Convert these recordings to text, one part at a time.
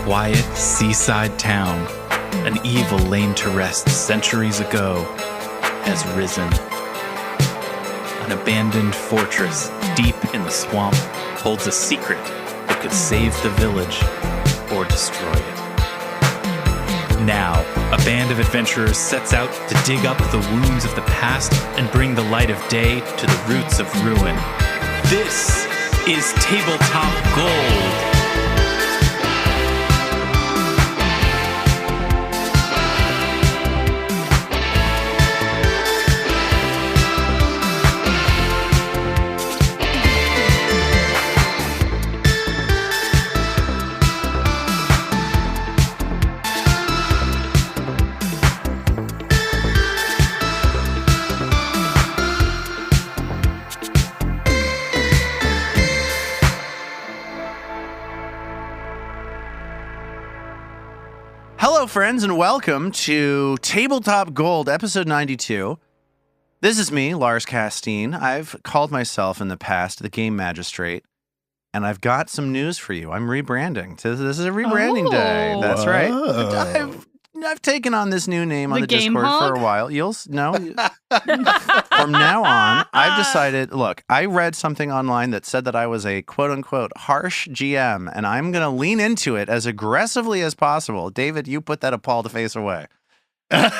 quiet seaside town, an evil laid to rest centuries ago, has risen. An abandoned fortress deep in the swamp holds a secret that could save the village or destroy it. Now, a band of adventurers sets out to dig up the wounds of the past and bring the light of day to the roots of ruin. This is Tabletop Gold. Hello, friends, and welcome to Tabletop Gold, episode 92. This is me, Lars Casteen. I've called myself in the past the Game Magistrate, and I've got some news for you. I'm rebranding. This is a rebranding day. That's right. I've taken on this new name on the Discord for a while. From now on, I've decided, look, I read something online that said that I was a quote-unquote harsh GM, and I'm going to lean into it as aggressively as possible. David, you put that appalled face away. I'm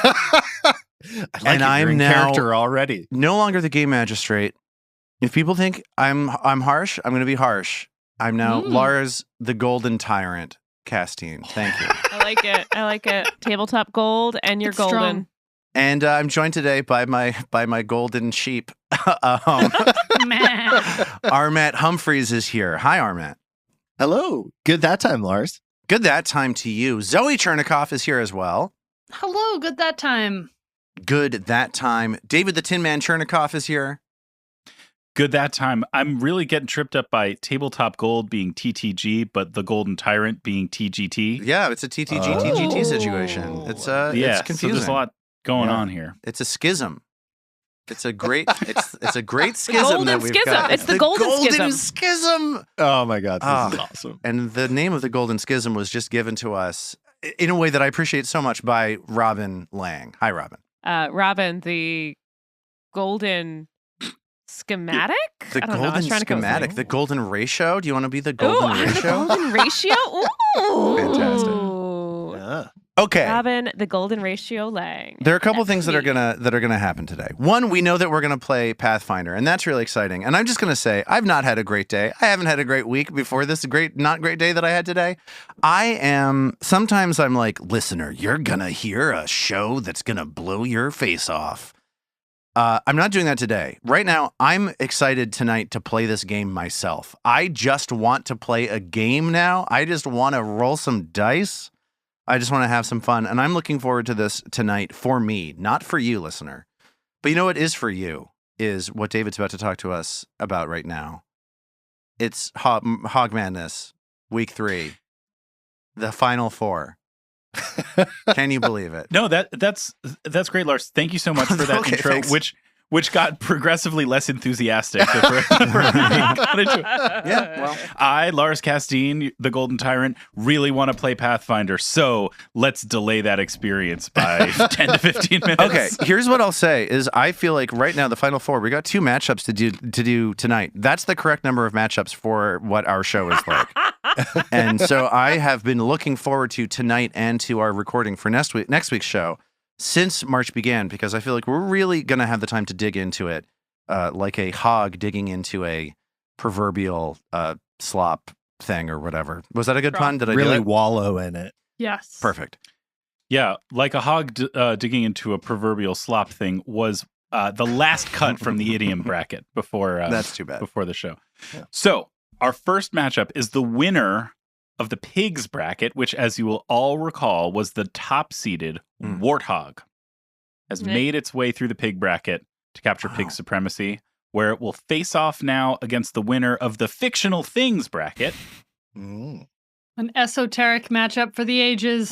now character already. No longer the Game Magistrate. If people think I'm harsh, I'm going to be harsh. I'm now Lars the Golden Tyrant. Casteen. Thank you. I like it. Tabletop Gold, and you're golden. Strong. And I'm joined today by my golden sheep. Armat Humphreys is here. Hi, Armat. Hello. Good that time, Lars. Good that time to you. Zoe Chernicoff is here as well. Hello, good that time. Good that time. David the Tin Man Chernicoff is here. Good that time. I'm really getting tripped up by Tabletop Gold being TTG, but the Golden Tyrant being TGT. Yeah, it's a TTG situation. It's confusing. So there's a lot going on here. It's a schism. It's a great schism that we've got. It's the golden schism. Oh my God, this is awesome. And the name of the Golden Schism was just given to us in a way that I appreciate so much by Robin Lange. Hi, Robin. Robin, the golden schematic? The golden schematic. The golden ratio. Do you want to be the golden ratio? The golden ratio? Ooh. Fantastic. Yeah. Okay. Robin, the golden ratio Lange. There are a couple things that are gonna happen today. One, we know that we're gonna play Pathfinder, and that's really exciting. And I'm just gonna say, I've not had a great day. I haven't had a great week before this not great day that I had today. Sometimes I'm like, listener, you're gonna hear a show that's gonna blow your face off. I'm not doing that today. Right now, I'm excited tonight to play this game myself. I just want to play a game now. I just want to roll some dice. I just want to have some fun. And I'm looking forward to this tonight for me, not for you, listener. But you know what is for you is what David's about to talk to us about right now. It's Hog Madness, Week 3, the Final Four. Can you believe it? No, that's great, Lars. Thank you so much for that intro, thanks. which got progressively less enthusiastic. I, Lars Casteen, the Golden Tyrant, really want to play Pathfinder, so let's delay that experience by 10 to 15 minutes. Okay, here's what I'll say is I feel like right now, the Final Four, we got 2 matchups to do tonight. That's the correct number of matchups for what our show is like. And so I have been looking forward to tonight and to our recording for next week's show since March began, because I feel like we're really going to have the time to dig into it like a hog digging into a proverbial slop thing or whatever. Was that a good pun? Did I really do it? wallow in it? Yes. Perfect. Yeah, like a hog digging into a proverbial slop thing was the last cut from the idiom bracket before. That's too bad. Before the show. Yeah. So our first matchup is the winner of the pigs bracket, which, as you will all recall, was the top-seeded Warthog, has made its way through the pig bracket to capture pig supremacy, where it will face off now against the winner of the fictional things bracket. Mm. An esoteric matchup for the ages.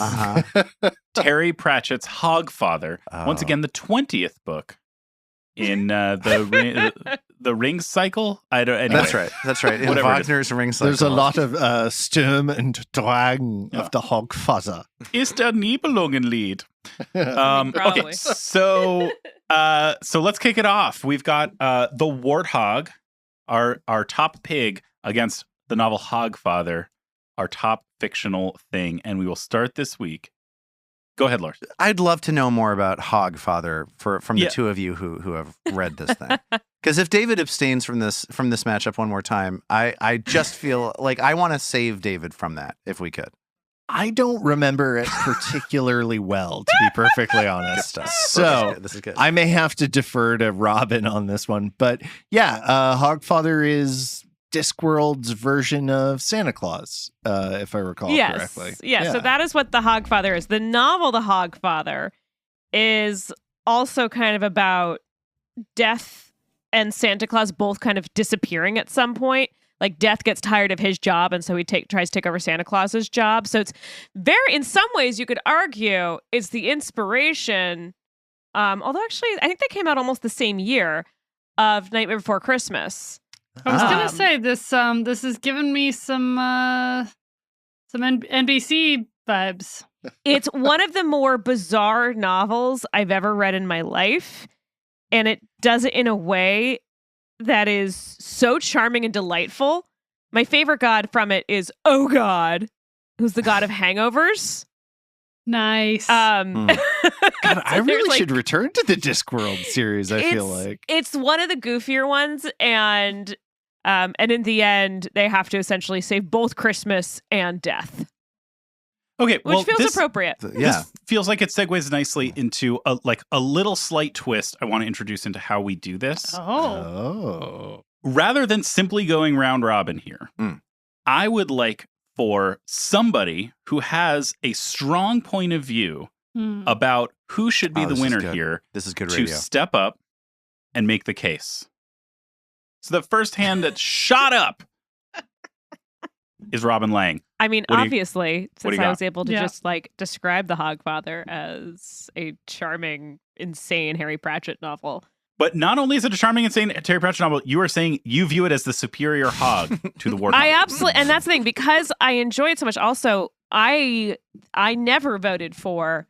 Terry Pratchett's Hogfather, once again the 20th book in the ring cycle. I don't. Anyway. That's right. In Whatever it is. Wagner's ring cycle. There's a lot of Sturm and Drang Yeah. of the Hogfather. Ist der Nibelungenlied? Probably. Okay, so let's kick it off. We've got the Warthog, our top pig, against the novel Hogfather, our top fictional thing, and we will start this week. Go ahead, Lars. I'd love to know more about Hogfather from the Yeah. two of you who have read this thing. Because if David abstains from this matchup one more time, I just feel like I want to save David from that if we could. I don't remember it particularly well, to be perfectly Good honest. stuff. So This is good. I may have to defer to Robin on this one. But yeah, Hogfather is Discworld's version of Santa Claus, if I recall correctly. Yeah, so that is what the Hogfather is. The novel, The Hogfather, is also kind of about Death and Santa Claus both kind of disappearing at some point. Like Death gets tired of his job, and so he tries to take over Santa Claus's job. So it's very, in some ways, you could argue it's the inspiration. Although actually, I think they came out almost the same year of Nightmare Before Christmas. I was gonna Um, say this has given me some NBC vibes. It's one of the more bizarre novels I've ever read in my life, and it does it in a way that is so charming and delightful. My favorite god from it is Oh God, who's the god of hangovers. Nice. God, I So there's, really like, should return to the Discworld series, I feel like. it's one of the goofier ones, and in the end, they have to essentially save both Christmas and Death, Okay, which well, feels this, appropriate. Yeah. this feels like it segues nicely into a little slight twist I want to introduce into how we do this. Oh. Rather than simply going round robin here, I would like for somebody who has a strong point of view Hmm. about who should be Oh, the this is winner good. here This is good to radio. step up and make the case. So the first hand that shot up is Robin Lange. I mean, What do you- obviously, what do since you I got? was able to Yeah. just like describe the Hogfather as a charming, insane Harry Pratchett novel. But not only is it a charming, insane Terry Pratchett novel, you are saying you view it as the superior hog to the Warthog. I absolutely, and that's the thing, because I enjoy it so much. Also, I never voted for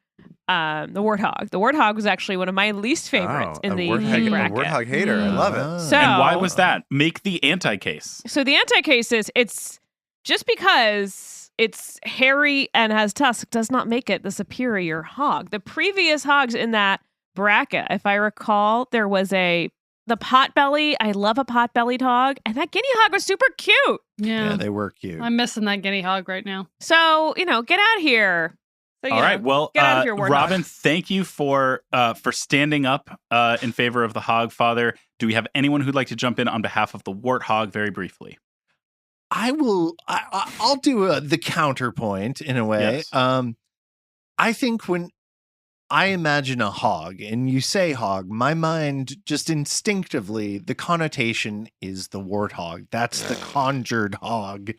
the Warthog. The Warthog was actually one of my least favorites in the warthog, bracket. a warthog hater. I love it. So, And why was that? Make the anti-case. So the anti-case is it's just because it's hairy and has tusks does not make it the superior hog. The previous hogs in that bracket, if I recall, there was the potbelly. I love a pot-bellied hog, and that guinea hog was super cute. Yeah. Yeah, they were cute. I'm missing that guinea hog right now. So get out of here. So, All right. Well, get out of here, Warthog. Robin, thank you for standing up in favor of the Hogfather. Do we have anyone who'd like to jump in on behalf of the Warthog very briefly? I'll do the counterpoint in a way. Yes. I think when I imagine a hog and you say hog, my mind just instinctively, the connotation is the warthog. That's the conjured hog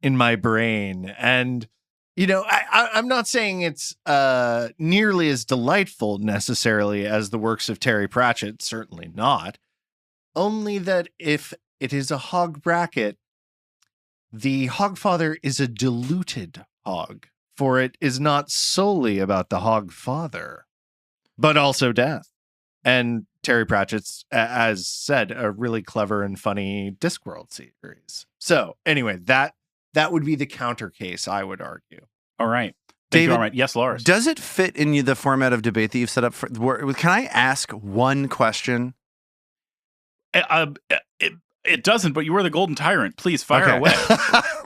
in my brain. And, I'm not saying it's nearly as delightful necessarily as the works of Terry Pratchett, certainly not. Only that if it is a hog bracket, the Hogfather is a diluted hog, for it is not solely about the Hogfather, but also death. And Terry Pratchett's, as said, a really clever and funny Discworld series. So anyway, that would be the counter case, I would argue. All right. Thank you. David, All right. Yes, Lars. Does it fit in the format of debate that you've set up? Can I ask one question? It doesn't, but you were the golden tyrant. Please fire Okay. away.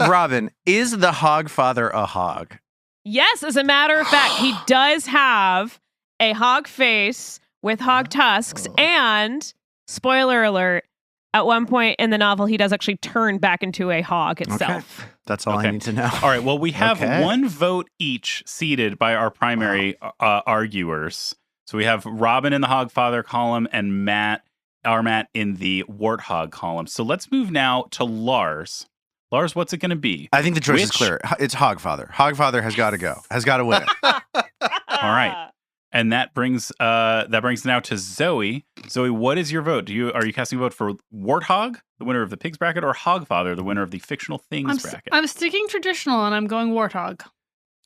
Robin, is the Hogfather a hog? Yes, as a matter of fact, he does have a hog face with hog tusks, and spoiler alert, at one point in the novel, he does actually turn back into a hog itself. Okay. That's all Okay. I need to know. All right. Well, we have Okay. one vote each seated by our primary arguers. So we have Robin in the Hogfather column and our Matt in the Warthog column. So let's move now to Lars. Lars, what's it going to be? I think the choice is Which- clear. It's Hogfather. Hogfather has got to go. Has got to win. All right. And that brings now to Zoe. Zoe, what is your vote? Are you casting a vote for Warthog, the winner of the Pigs bracket, or Hogfather, the winner of the Fictional Things bracket? I'm sticking traditional, and I'm going Warthog.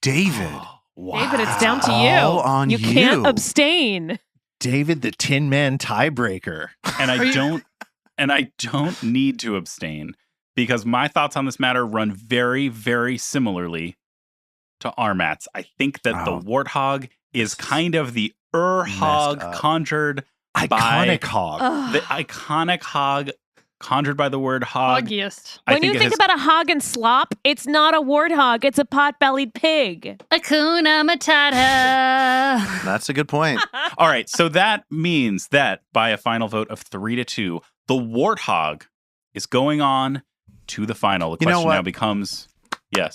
David. Wow. David, it's down to you. All on you you. can't abstain. David, the Tin Man tiebreaker. And I don't need to abstain because my thoughts on this matter run very, very similarly to Armat's. I think that the Warthog is kind of the hog conjured Iconic by hog. the iconic hog conjured by the word hog. Hoggiest. When you think about a hog and slop, it's not a warthog, it's a pot-bellied pig. Hakuna Matata. That's a good point. All right, so that means that by a final vote of 3-2, the Warthog is going on to the final. The You know question what? now becomes, yes.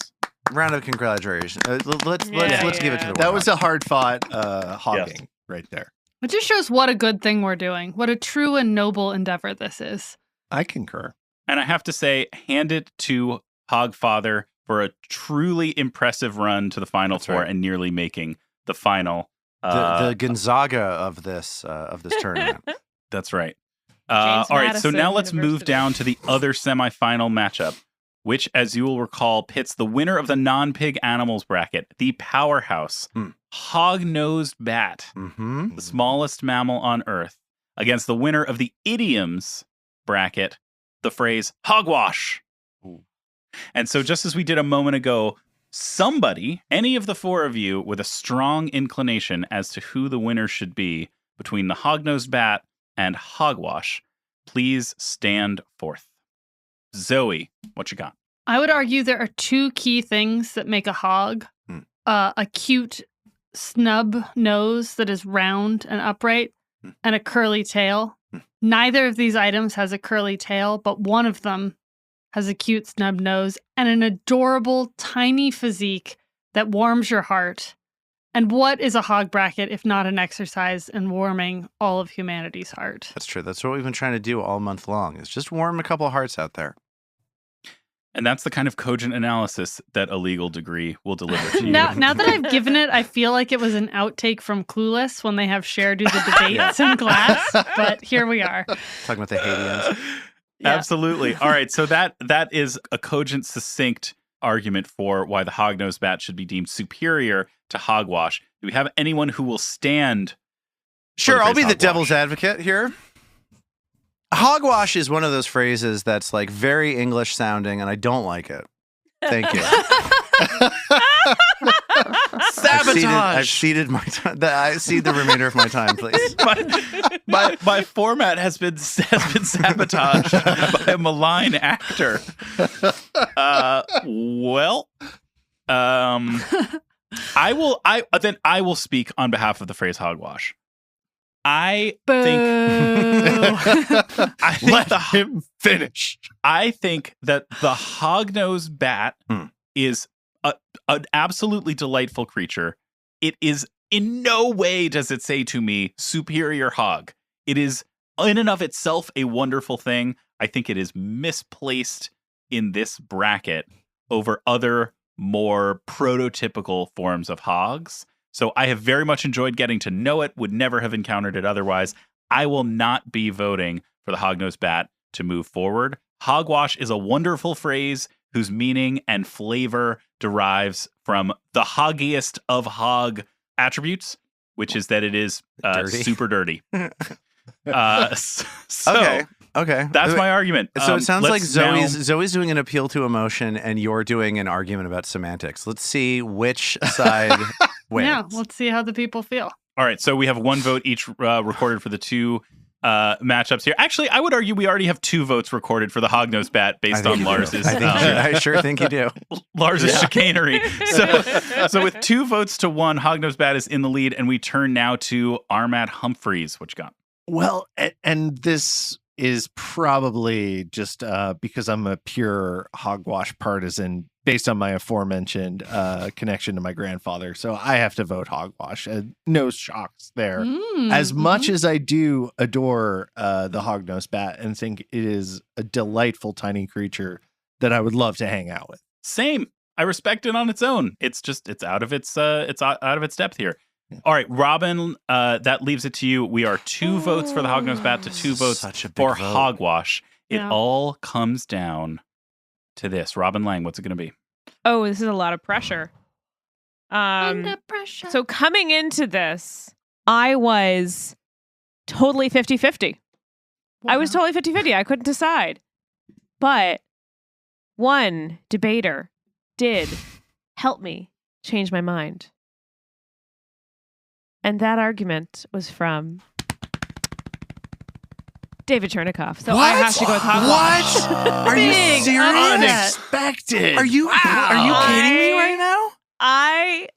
Round of congratulations. Let's give it to the That Warthog. was a hard fought hogging right there. It just shows what a good thing we're doing. What a true and noble endeavor this is. I concur. And I have to say, hand it to Hogfather for a truly impressive run to the Final Four right. and nearly making the final. the Gonzaga of this tournament. That's right. James All right, so Madison now let's move University. down to the other semifinal matchup, which, as you will recall, pits the winner of the non-pig animals bracket, the powerhouse, hog-nosed bat, Mm-hmm. the smallest mammal on Earth, against the winner of the idioms bracket, the phrase hogwash. And so just as we did a moment ago, somebody, any of the four of you with a strong inclination as to who the winner should be between the hog-nosed bat and hogwash, please stand forth. Zoe, what you got? I would argue there are two key things that make a hog. A cute snub nose that is round and upright, and a curly tail. Neither of these items has a curly tail, but one of them has a cute snub nose and an adorable tiny physique that warms your heart. And what is a hog bracket if not an exercise in warming all of humanity's heart? That's true. That's what we've been trying to do all month long. Is just warm a couple of hearts out there. And that's the kind of cogent analysis that a legal degree will deliver to you. Now that I've given it, I feel like it was an outtake from Clueless when they have Cher do the debates in class. But here we are. Talking about the Haitians. Yeah. Absolutely. All right. So that is a cogent, succinct argument for why the hog-nosed bat should be deemed superior to hogwash. Do we have anyone who will stand? Sure, I'll be the hogwash? devil's advocate here. Hogwash is one of those phrases that's like very English sounding, and I don't like it. Thank you. Sabotage. I've ceded my time. I cede the remainder of my time, please. my format has been sabotaged by a malign actor. I will speak on behalf of the phrase hogwash. I think Let him finish. I think that the hog-nosed bat is an absolutely delightful creature. It is in no way does it say to me superior hog. It is in and of itself a wonderful thing. I think it is misplaced in this bracket over other more prototypical forms of hogs. So I have very much enjoyed getting to know it, would never have encountered it otherwise. I will not be voting for the hog-nosed bat to move forward. Hogwash is a wonderful phrase whose meaning and flavor derives from the hoggiest of hog attributes, which is that it is Dirty. super dirty. Okay. That's my argument. So it sounds like let's now- Zoe's doing an appeal to emotion, and you're doing an argument about semantics. Let's see which side wins. Yeah, let's see how the people feel. All right, so we have one vote each recorded for the two matchups here. Actually, I would argue we already have two votes recorded for the hog-nosed bat I based think on you do. Lars's I sure think you do. Lars's chicanery. So with 2 votes to 1, hog-nosed bat is in the lead, and we turn now to Armat Humphreys. What you got? Well, and this is probably just because I'm a pure hogwash partisan based on my aforementioned connection to my grandfather. So I have to vote hogwash. No shocks there. As much as I do adore the hog-nosed bat and think it is a delightful tiny creature that I would love to hang out with. Same. I respect it on its own. It's out of its depth here. All right, Robin, that leaves it to you. We are 2 votes for the Hognose Bat to 2 votes Such a big for vote. Hogwash. It Yeah. all comes down to this. Robin Lang, what's it going to be? Oh, this is a lot of pressure. Under pressure. So coming into this, I was totally 50-50. I was totally 50-50. I couldn't decide. But one debater did help me change my mind. And that argument was from David Chernicoff. So I have to go with Hogwash. What? Are you Big serious? Unexpected. Are you kidding me right now? I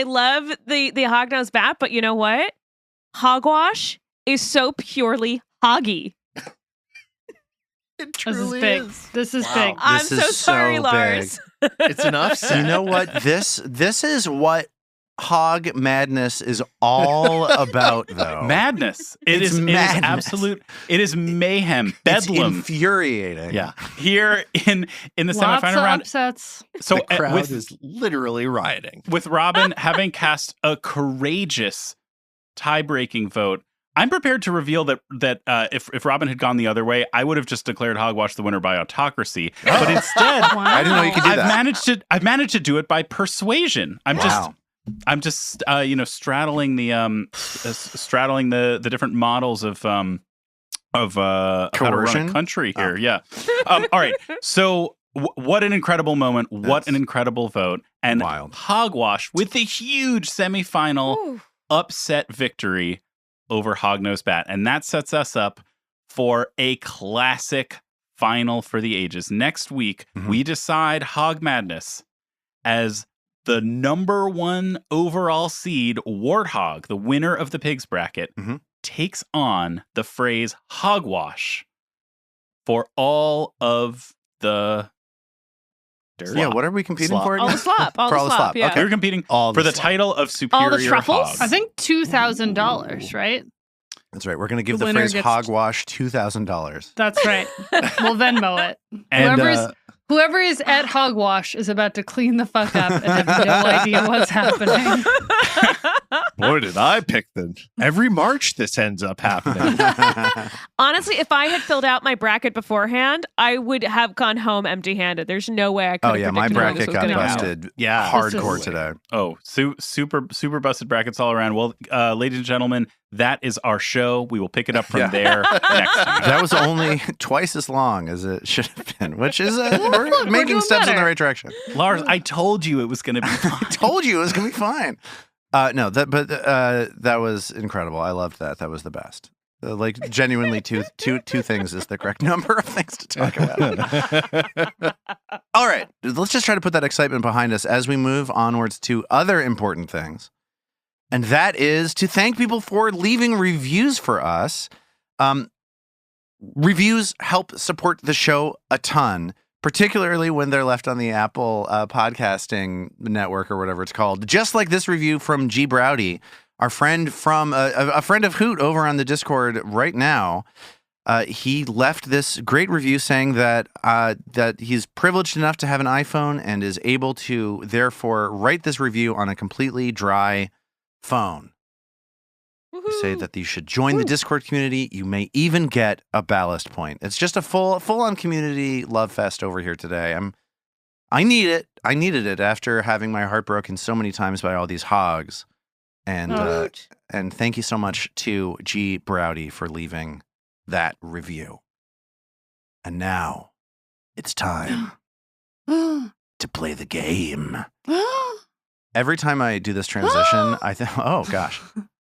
love the Hognose Bat, but you know what? Hogwash is so purely hoggy. It This is truly big. is. This is Wow. big. I'm This so is sorry, so Lars. It's enough You said. know what? This is what hog madness is all about, though. Madness. It It's is madness. absolute. It is mayhem, It's bedlam. infuriating. Yeah, here in the Lots semifinal of round. upsets. So the crowd with is literally rioting. with Robin having cast a courageous tie-breaking vote, I'm prepared to reveal that if Robin had gone the other way, I would have just declared Hogwash the winner by autocracy. But instead, Wow. I didn't know you could do that. I've managed to do it by persuasion. I'm just straddling the different models of how to run Coercion? a country here. Oh. Yeah. All right. So what an incredible moment! What an incredible vote! And Wild. Hogwash with the huge semifinal Ooh. upset victory over Hognose Bat, and that sets us up for a classic final for the ages. Next week, we decide Hog Madness as the number 1 overall seed. Warthog, the winner of the pigs bracket, takes on the phrase Hogwash for all of the dirt. Yeah, what are we competing Slop. for All again? the slop. All For the all the slop. slop. Yeah. Okay. We're competing All for the slop. title of superior truffles? hog. I think $2,000, right? That's right. We're going to give The the winner phrase gets- hogwash $2,000. That's right. We'll Venmo it. And Whoever is at Hogwash is about to clean the fuck up and have no idea what's happening. Boy, did I pick them. Every March this ends up happening. Honestly, if I had filled out my bracket beforehand, I would have gone home empty-handed. There's no way I could Oh, have yeah. My predicted how this bracket was got gonna go. busted Yeah. hardcore This is- today. Oh, super busted brackets all around. Well, ladies and gentlemen, that is our show. We will pick it up from Yeah. there next time. That was only twice as long as it should have been, which is we're look, we're making doing steps in the better. right direction. Lars, I told you it was going to be fun. I told you it was going to be fine. No, that was incredible. I loved that. That was the best. Like genuinely, two things is the correct number of things to talk about. All right, let's just try to put that excitement behind us as we move onwards to other important things. And that is to thank people for leaving reviews for us. Reviews help support the show a ton, particularly when they're left on the Apple podcasting network or whatever it's called. Just like this review from G. Browdy, our friend from a friend of Hoot over on the Discord right now. He left this great review saying that he's privileged enough to have an iPhone and is able to therefore write this review on a completely dry phone. You say that you should join the Discord community. You may even get a ballast point. It's just a full-on community love fest over here today. I need it. I needed it after having my heart broken so many times by all these hogs. And thank you so much to G. Browdy for leaving that review. And now it's time to play the game. Every time I do this transition, I think, oh gosh,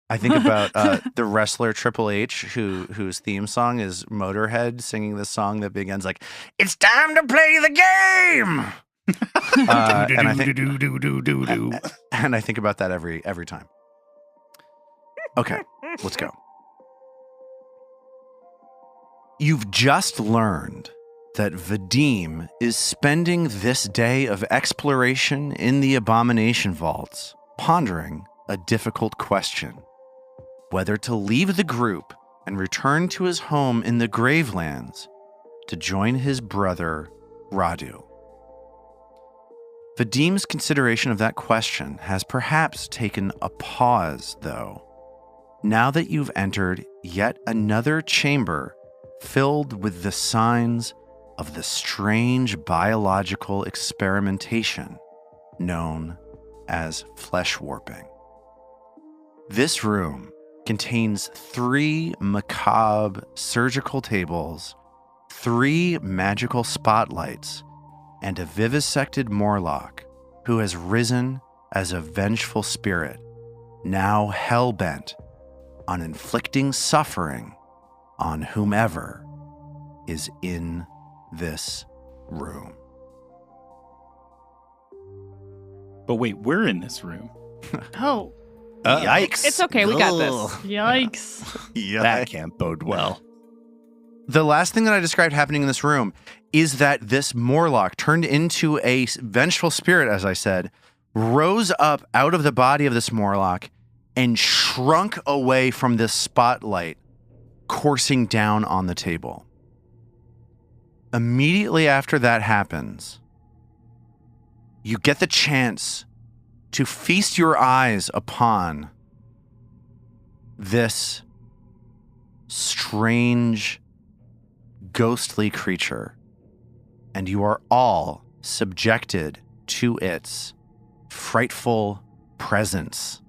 I think about the wrestler Triple H, whose theme song is Motorhead singing this song that begins like, "It's time to play the game." And I think about that every time. Okay, let's go. You've just learned that Vadim is spending this day of exploration in the Abomination vaults, pondering a difficult question: whether to leave the group and return to his home in the Gravelands to join his brother, Radu. Vadim's consideration of that question has perhaps taken a pause, though. Now that you've entered yet another chamber filled with the signs of the strange biological experimentation known as flesh warping. This room contains 3 macabre surgical tables, 3 magical spotlights, and a vivisected Morlock who has risen as a vengeful spirit, now hell-bent on inflicting suffering on whomever is in this room. But wait, we're in this room. Oh, Yikes. It's okay, we got this. Ugh. yikes. That can't bode well. The last thing that I described happening in this room is that this Morlock turned into a vengeful spirit, as I said, rose up out of the body of this Morlock and shrunk away from this spotlight, coursing down on the table. Immediately after that happens, you get the chance to feast your eyes upon this strange, ghostly creature, and you are all subjected to its frightful presence.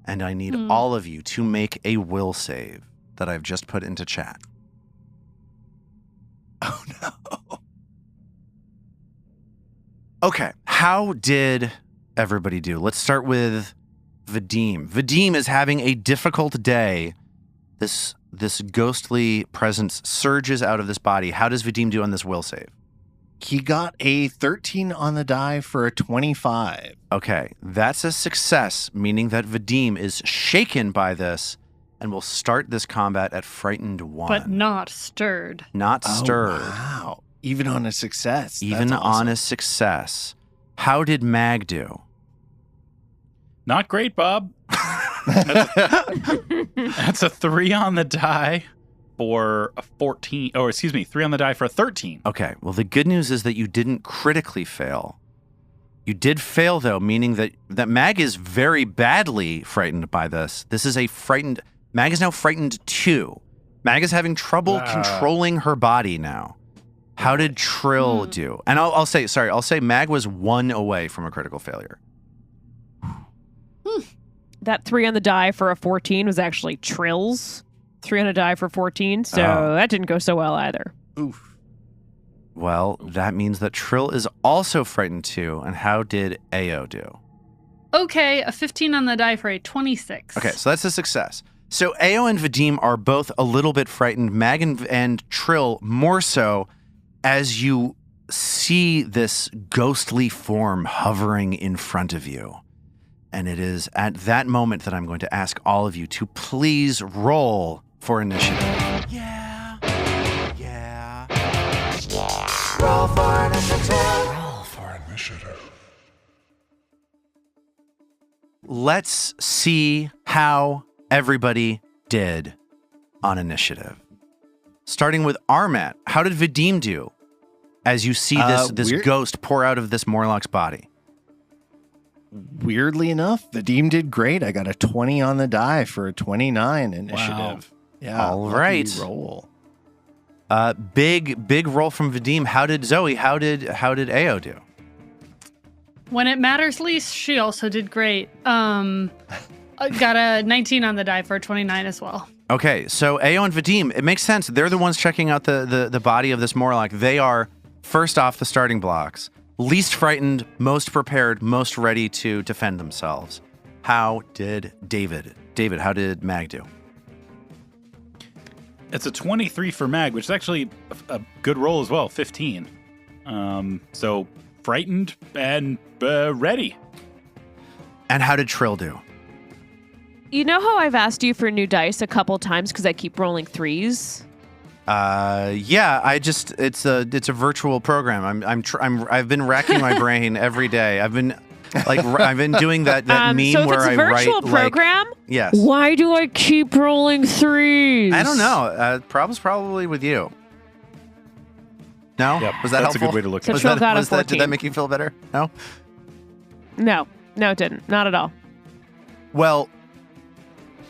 And I need all of you to make a will save that I've just put into chat. Oh, no. Okay, how did everybody do? Let's start with Vadim. Vadim is having a difficult day. This ghostly presence surges out of this body. How does Vadim do on this will save? He got a 13 on the die for a 25. Okay, that's a success, meaning that Vadim is shaken by this and will start this combat at frightened 1. But not stirred. Not stirred. Oh, wow. Even on a success. Even That's on awesome. a success. How did Mag do? Not great, Bob. That's a 3 on the die for a 14. Oh, excuse me, 3 on the die for a 13. Okay, well, the good news is that you didn't critically fail. You did fail, though, meaning that Mag is very badly frightened by this. This is a frightened... Mag is now frightened 2. Mag is having trouble controlling her body now. How did Trill do? And I'll say Mag was 1 away from a critical failure. That 3 on the die for a 14 was actually Trill's 3 on a die for 14, so that didn't go so well either. Oof. Well, that means that Trill is also frightened 2. And how did Ao do? Okay, a 15 on the die for a 26. Okay, so that's a success. So Ao and Vadim are both a little bit frightened. Mag and Trill more so, as you see this ghostly form hovering in front of you. And it is at that moment that I'm going to ask all of you to please roll for initiative. Yeah. Roll for initiative. Let's see how everybody did on initiative. Starting with Armat, how did Vadim do as you see this ghost pour out of this Morlock's body? Weirdly enough, Vadim did great. I got a 20 on the die for a 29 initiative. Wow. Yeah. All lucky right. Roll. Big roll from Vadim. How did Zoe? How did Ao do? When it matters least, she also did great. Got a 19 on the die for a 29 as well. Okay, so Ao and Vadim, it makes sense. They're the ones checking out the body of this Morlock. They are first off the starting blocks. Least frightened, most prepared, most ready to defend themselves. How did David? David, how did Mag do? It's a 23 for Mag, which is actually a good roll as well, 15. So frightened and ready. And how did Trill do? You know how I've asked you for new dice a couple times because I keep rolling 3s? Yeah, it's a virtual program. I've been racking my brain every day. I've been doing that meme so if where it's a I write virtual program, yes. Why do I keep rolling 3s? I don't know. Problem's probably with you. No? Yep, Was that that's helpful? a good way to look So at it. 12 out of 14. Did that make you feel better? No? No, it didn't. Not at all. Well,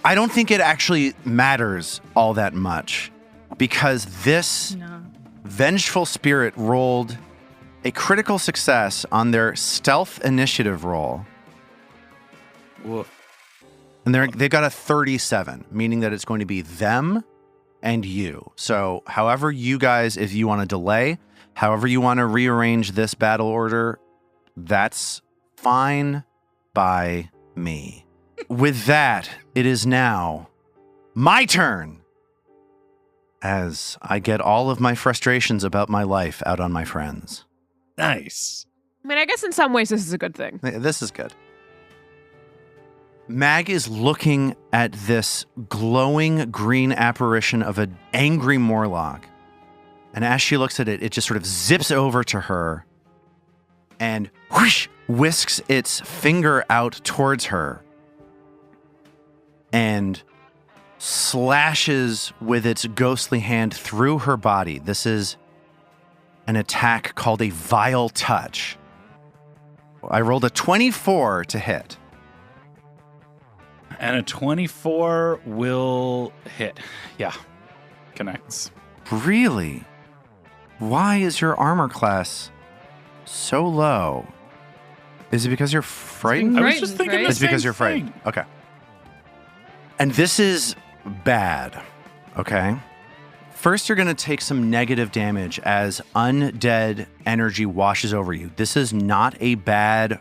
I don't think it actually matters all that much because this No. vengeful spirit rolled a critical success on their stealth initiative roll. Woof. And they've got a 37, meaning that it's going to be them and you. So however you guys, if you want to delay, however you want to rearrange this battle order, that's fine by me. With that, it is now my turn as I get all of my frustrations about my life out on my friends. Nice. I mean, I guess in some ways this is a good thing. This is good. Mag is looking at this glowing green apparition of an angry Morlock. And as she looks at it, it just sort of zips over to her and whoosh, whisks its finger out towards her and slashes with its ghostly hand through her body. This is an attack called a Vile Touch. I rolled a 24 to hit. And a 24 will hit. Yeah. Connects. Really? Why is your armor class so low? Is it because you're frightened? I was Frightened, just thinking right? the It's because same you're frightened. thing. Okay. And this is bad. Okay. First, you're going to take some negative damage as undead energy washes over you. This is not a bad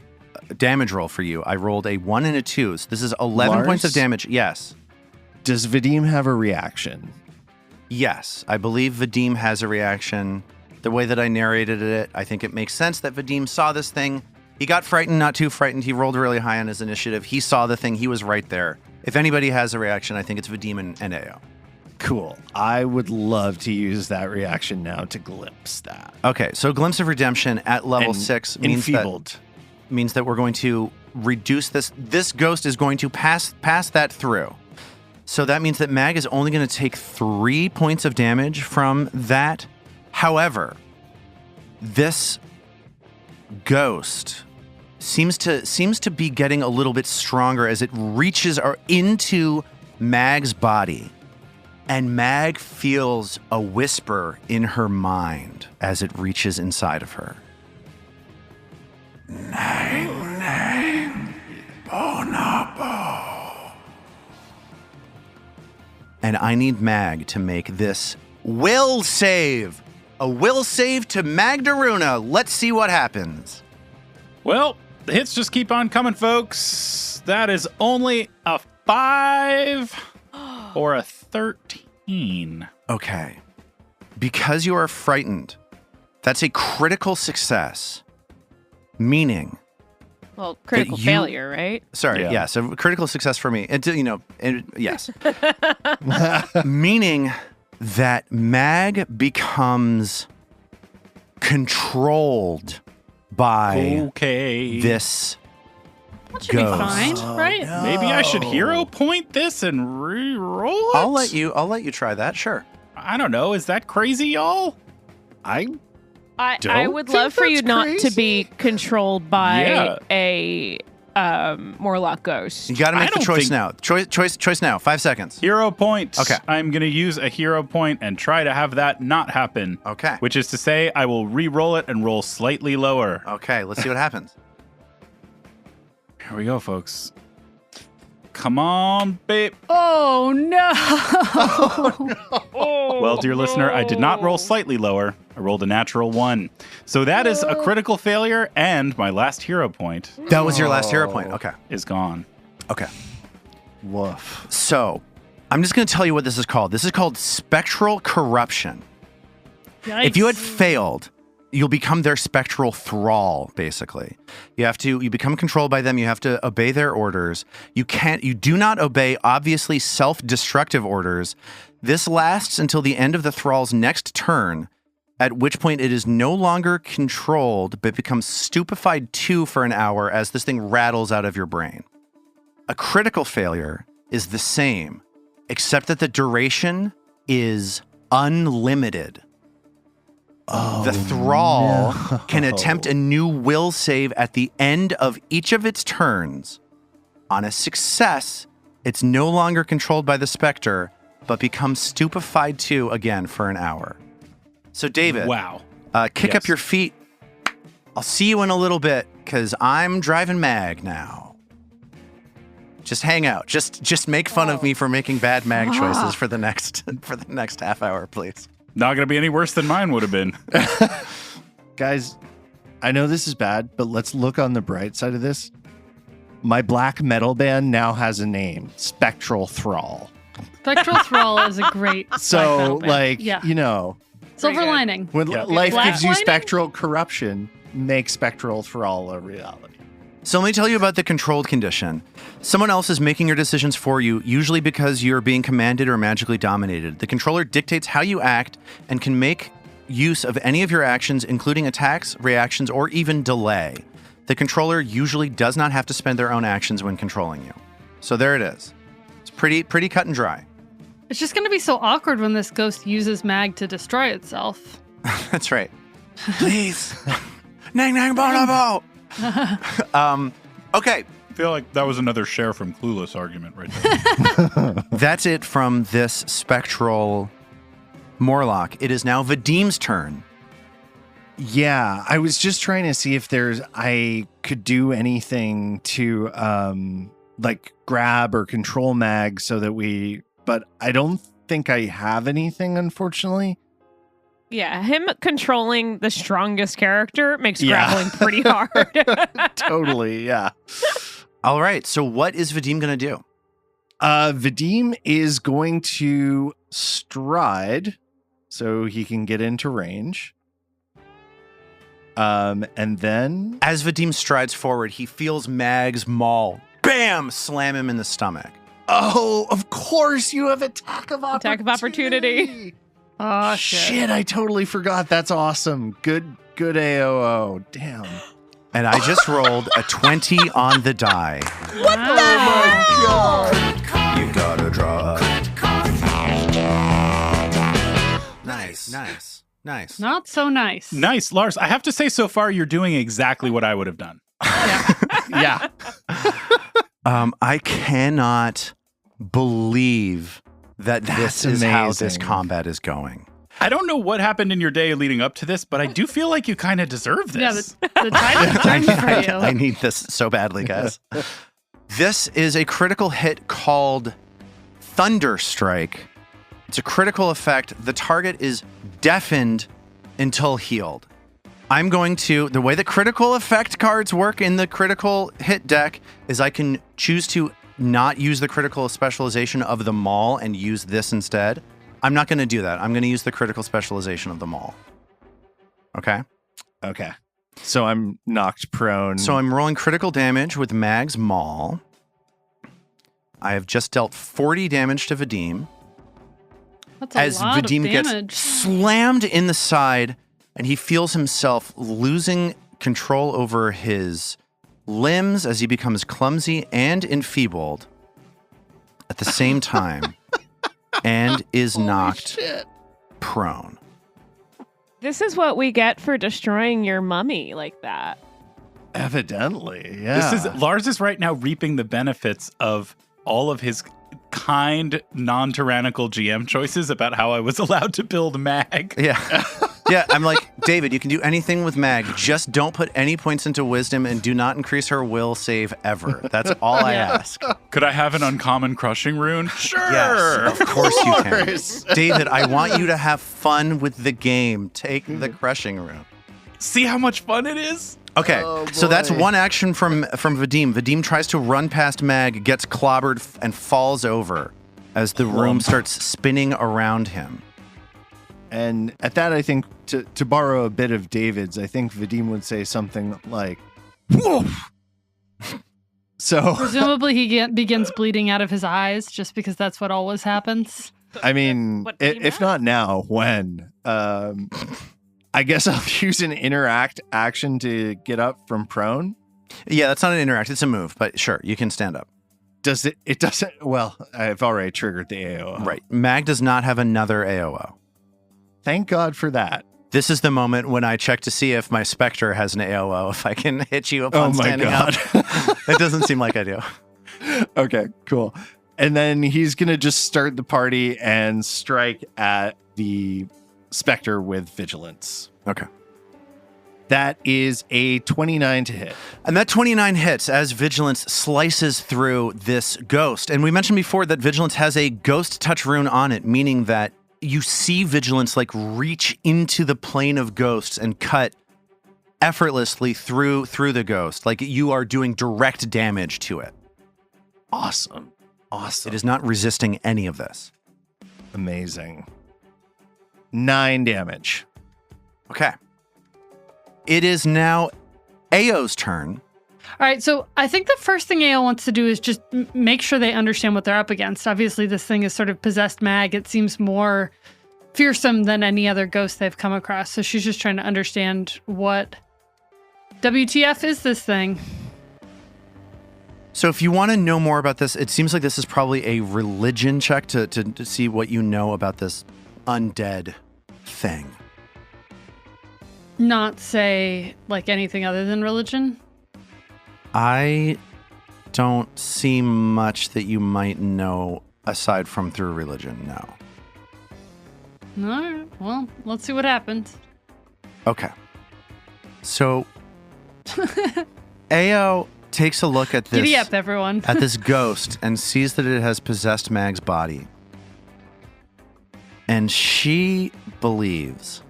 damage roll for you. I rolled a 1 and a 2. So this is 11 Lars? points of damage. Yes. Does Vadim have a reaction? Yes. I believe Vadim has a reaction. The way that I narrated it, I think it makes sense that Vadim saw this thing. He got frightened, not too frightened. He rolled really high on his initiative. He saw the thing. He was right there. If anybody has a reaction, I think it's Vadim and Ao. Cool. I would love to use that reaction now to glimpse that. Okay, so Glimpse of Redemption at level And 6 means that we're going to reduce this. This ghost is going to pass that through. So that means that Mag is only going to take 3 points of damage from that. However, this ghost seems to be getting a little bit stronger as it reaches into Mag's body. And Mag feels a whisper in her mind as it reaches inside of her. And I need Mag to make this will save. A will save to Magdaruna. Let's see what happens. Well, the hits just keep on coming, folks. That is only a 5 or a 13. Okay. Because you are frightened, that's a critical success. Meaning, Well, critical you- failure, right? sorry, Yeah. yes, a critical success for me. Yes. Meaning that Mag becomes controlled by Okay. this That should be ghost. fine, right? Maybe I should hero point this and re-roll it? I'll let you try that, sure. I don't know. Is that crazy, y'all? I I Don't would think love for you that's not to crazy. be controlled by Yeah. a Morlock ghost. You got to I make the don't choice think- now. Choice now. 5 seconds. Hero point. Okay. I'm going to use a hero point and try to have that not happen. Okay. Which is to say, I will re-roll it and roll slightly lower. Okay, let's see what happens. Here we go, folks. Come on, babe. Oh no! Well, dear listener, I did not roll slightly lower. I rolled a natural 1. So that is a critical failure, and my last hero point That was your last hero point. Okay. is gone. Okay. woof. So, I'm just going to tell you what this is called. This is called spectral corruption. If you had failed, you'll become their spectral thrall, basically. You become controlled by them. You have to obey their orders. You do not obey obviously self-destructive orders. This lasts until the end of the thrall's next turn, at which point it is no longer controlled, but becomes stupefied 2 for an hour as this thing rattles out of your brain. A critical failure is the same, except that the duration is unlimited. The thrall can attempt a new will save at the end of each of its turns. On a success, it's no longer controlled by the specter, but becomes stupefied too again for an hour. So, David, Wow. kick up your feet. I'll see you in a little bit because I'm driving Mag now. Just hang out. Just make fun of me for making bad Mag choices for the next half hour, please. Not going to be any worse than mine would have been. Guys, I know this is bad, but let's look on the bright side of this. My black metal band now has a name, Spectral Thrall. Spectral Thrall is a great. So, black metal band. like, yeah. you know, Silver Pretty good. lining. when Yeah. life Black gives you lining? spectral corruption, make Spectral Thrall a reality. So let me tell you about the controlled condition. Someone else is making your decisions for you, usually because you're being commanded or magically dominated. The controller dictates how you act and can make use of any of your actions, including attacks, reactions, or even delay. The controller usually does not have to spend their own actions when controlling you. So there it is. It's pretty cut and dry. It's just going to be so awkward when this ghost uses Mag to destroy itself. That's right. Please. Nang nang bonobo. Okay. I feel like that was another Cher from Clueless argument right there. That's it from this spectral Morlock. It is now Vadim's turn. Yeah, I was just trying to see if I could do anything to like grab or control Mag so that but I don't think I have anything, unfortunately. Yeah, him controlling the strongest character makes Yeah. grappling pretty hard. Totally, yeah. All right. So what is Vadim going to do? Vadim is going to stride so he can get into range. And then As Vadim strides forward, he feels Mag's maul, bam, slam him in the stomach. oh, of course you have attack of opportunity. Attack of opportunity. Oh, Shit, I totally forgot. That's awesome. Good AOO. Damn. And I just rolled a 20 on the die. What You gotta draw. Nice. Not so nice. Nice. Lars, I have to say, so far, you're doing exactly what I would have done. Yeah. I cannot believe that this That's is how this amazing. combat is going. I don't know what happened in your day leading up to this, but I do feel like you kind of deserve this. Yeah, the tide has turned for you. I need this so badly, guys. This is a critical hit called Thunder Strike. It's a critical effect. The target is deafened until healed. I'm going to, the way the critical effect cards work in the critical hit deck is I can choose to not use the critical specialization of the maul and use this instead. I'm not going to do that. I'm going to use the critical specialization of the maul. Okay? Okay. So I'm knocked prone. So I'm rolling critical damage with Mag's maul. I have just dealt 40 damage to Vadim. That's a As lot Vadim of gets damage. slammed in the side and he feels himself losing control over his limbs as he becomes clumsy and enfeebled at the same time and is Holy knocked shit. prone. This is what we get for destroying your mummy like that. Evidently, yeah. Lars is right now reaping the benefits of all of his kind, non-tyrannical GM choices about how I was allowed to build Mag. Yeah. Yeah, I'm like, David, you can do anything with Mag. Just don't put any points into wisdom and do not increase her will save ever. That's all I ask. Could I have an uncommon crushing rune? Sure. Yes, of course you can. course. David, I want you to have fun with the game. Take the crushing rune. See how much fun it is? Okay, Oh, so that's boy. one action from Vadim. Vadim tries to run past Mag, gets clobbered, and falls over as the room starts spinning around him. And at that, I think, to borrow a bit of David's, I think Vadim would say something like, "Woof." So, Presumably he begins bleeding out of his eyes just because that's what always happens. I mean, What Vadim if does. not now, when? I guess I'll use an interact action to get up from prone. Yeah, that's not an interact, it's a move, but sure, you can stand up. Does it? It doesn't. Well, I've already triggered the AO. Right. Mag does not have another AOO. Thank God for that. This is the moment when I check to see if my Spectre has an AOO, if I can hit you upon standing up. It doesn't seem like I do. Okay, cool. And then he's going to just start the party and strike at the Spectre with Vigilance. Okay. That is a 29 to hit. And that 29 hits as Vigilance slices through this ghost. And we mentioned before that Vigilance has a ghost touch rune on it, meaning that you see Vigilance like reach into the plane of ghosts and cut effortlessly through the ghost. Like you are doing direct damage to it. Awesome. It is not resisting any of this. Amazing. 9 damage. Okay. It is now Ao's turn. All right, so I think the first thing AO wants to do is just make sure they understand what they're up against. Obviously, this thing is sort of possessed mag. It seems more fearsome than any other ghost they've come across. So she's just trying to understand what WTF is this thing. So if you want to know more about this, it seems like this is probably a religion check to see what you know about this undead thing. Not say like anything other than religion? I don't see much that you might know aside from through religion, no. All right, well, let's see what happens. Okay. So Ao takes a look at this Giddy up, everyone. at this ghost and sees that it has possessed Mag's body. And she believes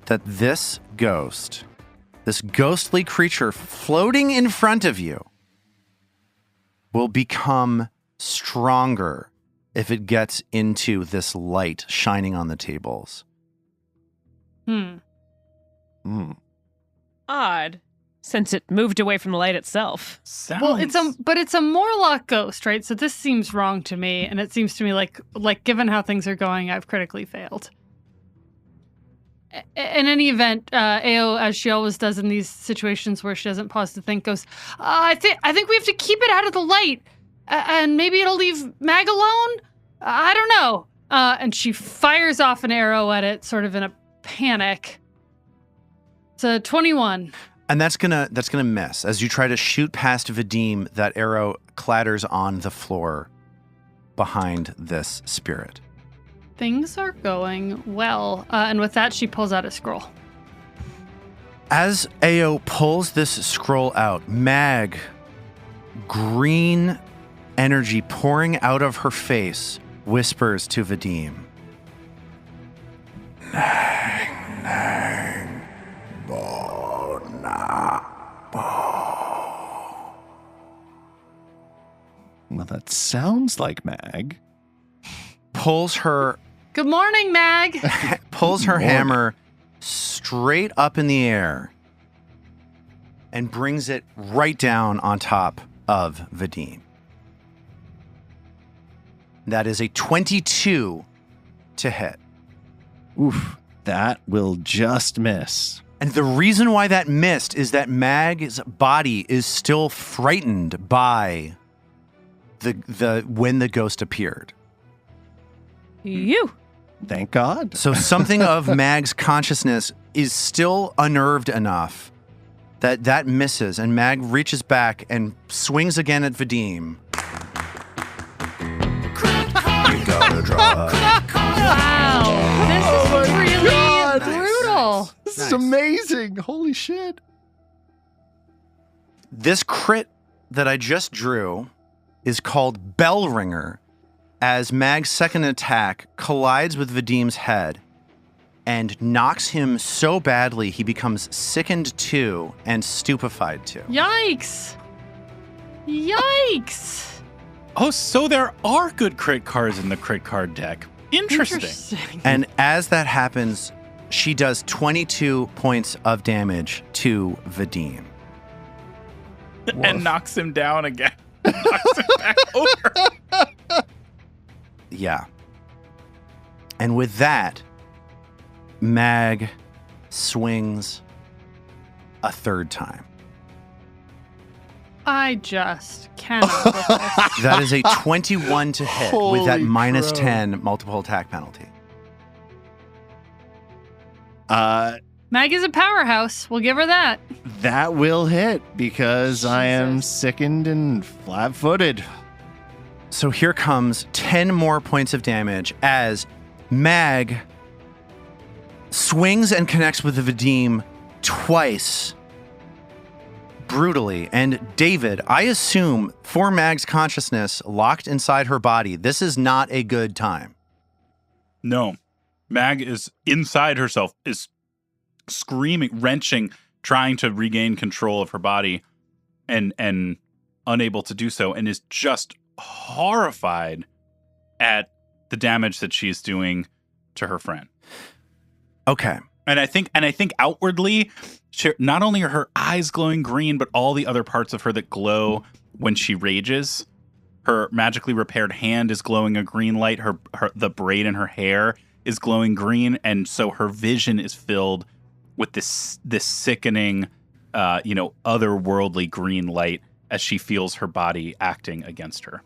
that this ghost, this ghostly creature floating in front of you, will become stronger if it gets into this light shining on the tables. Odd, since it moved away from the light itself. Well, it's a Morlock ghost, right? So this seems wrong to me, and it seems to me like given how things are going, I've critically failed. In any event, Ao, as she always does in these situations where she doesn't pause to think, goes, I think we have to keep it out of the light, and maybe it'll leave Mag alone? I don't know. And she fires off an arrow at it, sort of in a panic. It's a 21. And that's gonna miss. As you try to shoot past Vadim, that arrow clatters on the floor behind this spirit. Things are going well. And with that, she pulls out a scroll. As Ao pulls this scroll out, Mag, green energy pouring out of her face, whispers to Vadim. Nang, nang, bo, na, bo. Well, that sounds like Mag. Pulls her Good morning, Mag. pulls her hammer straight up in the air and brings it right down on top of Vadim. That is a 22 to hit. Oof, that will just miss. And the reason why that missed is that Mag's body is still frightened by the when the ghost appeared. You. Thank God. So something of Mag's consciousness is still unnerved enough that misses, and Mag reaches back and swings again at Vadim. Wow. This is really brutal. This Nice. is amazing. Holy shit. This crit that I just drew is called Bell Ringer, as Mag's second attack collides with Vadim's head and knocks him so badly he becomes sickened 2 and stupefied 2. Yikes. Yikes. Oh, so there are good crit cards in the crit card deck. Interesting. And as that happens, she does 22 points of damage to Vadim. And knocks him down again. Knocks him back over. Yeah. And with that, Mag swings a third time. I just cannot with this. That is a 21 to hit with that Holy minus crow. 10 multiple attack penalty. Mag is a powerhouse. We'll give her that. That will hit because I am Jesus. sickened and flat-footed. So here comes 10 more points of damage as Mag swings and connects with the Vadim twice. Brutally. And David, I assume for Mag's consciousness locked inside her body, this is not a good time. No. Mag is inside herself, is screaming, wrenching, trying to regain control of her body and unable to do so, and is just horrified at the damage that she's doing to her friend. Okay. And I think outwardly, not only are her eyes glowing green, but all the other parts of her that glow when she rages. Her magically repaired hand is glowing a green light. The braid in her hair is glowing green, and so her vision is filled with this sickening, otherworldly green light as she feels her body acting against her.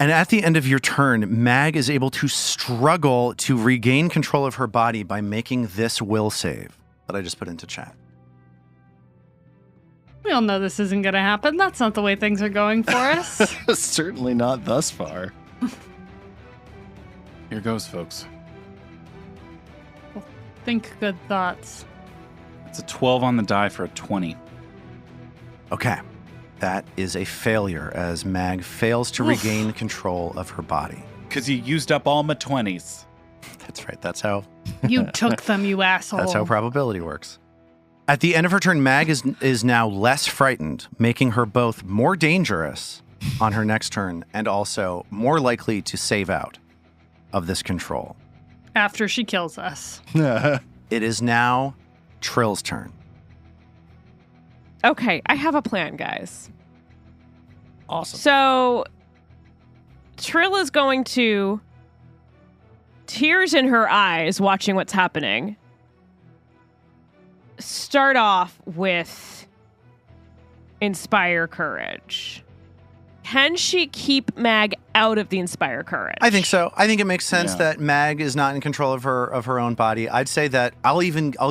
And at the end of your turn, Mag is able to struggle to regain control of her body by making this will save that I just put into chat. We all know this isn't going to happen. That's not the way things are going for us. Certainly not thus far. Here goes, folks. Think good thoughts. It's a 12 on the die for a 20. Okay. That is a failure as Mag fails to regain control of her body. Because you used up all my 20s. That's right. That's how You took them, you asshole. That's how probability works. At the end of her turn, Mag is now less frightened, making her both more dangerous on her next turn and also more likely to save out of this control. After she kills us. It is now Trill's turn. Okay, I have a plan, guys. Awesome. So, Trill is going to, tears in her eyes, watching what's happening, start off with Inspire Courage. Can she keep Mag out of the Inspire Courage? I think so. I think it makes sense Yeah. that Mag is not in control of her own body. I'd say that I'll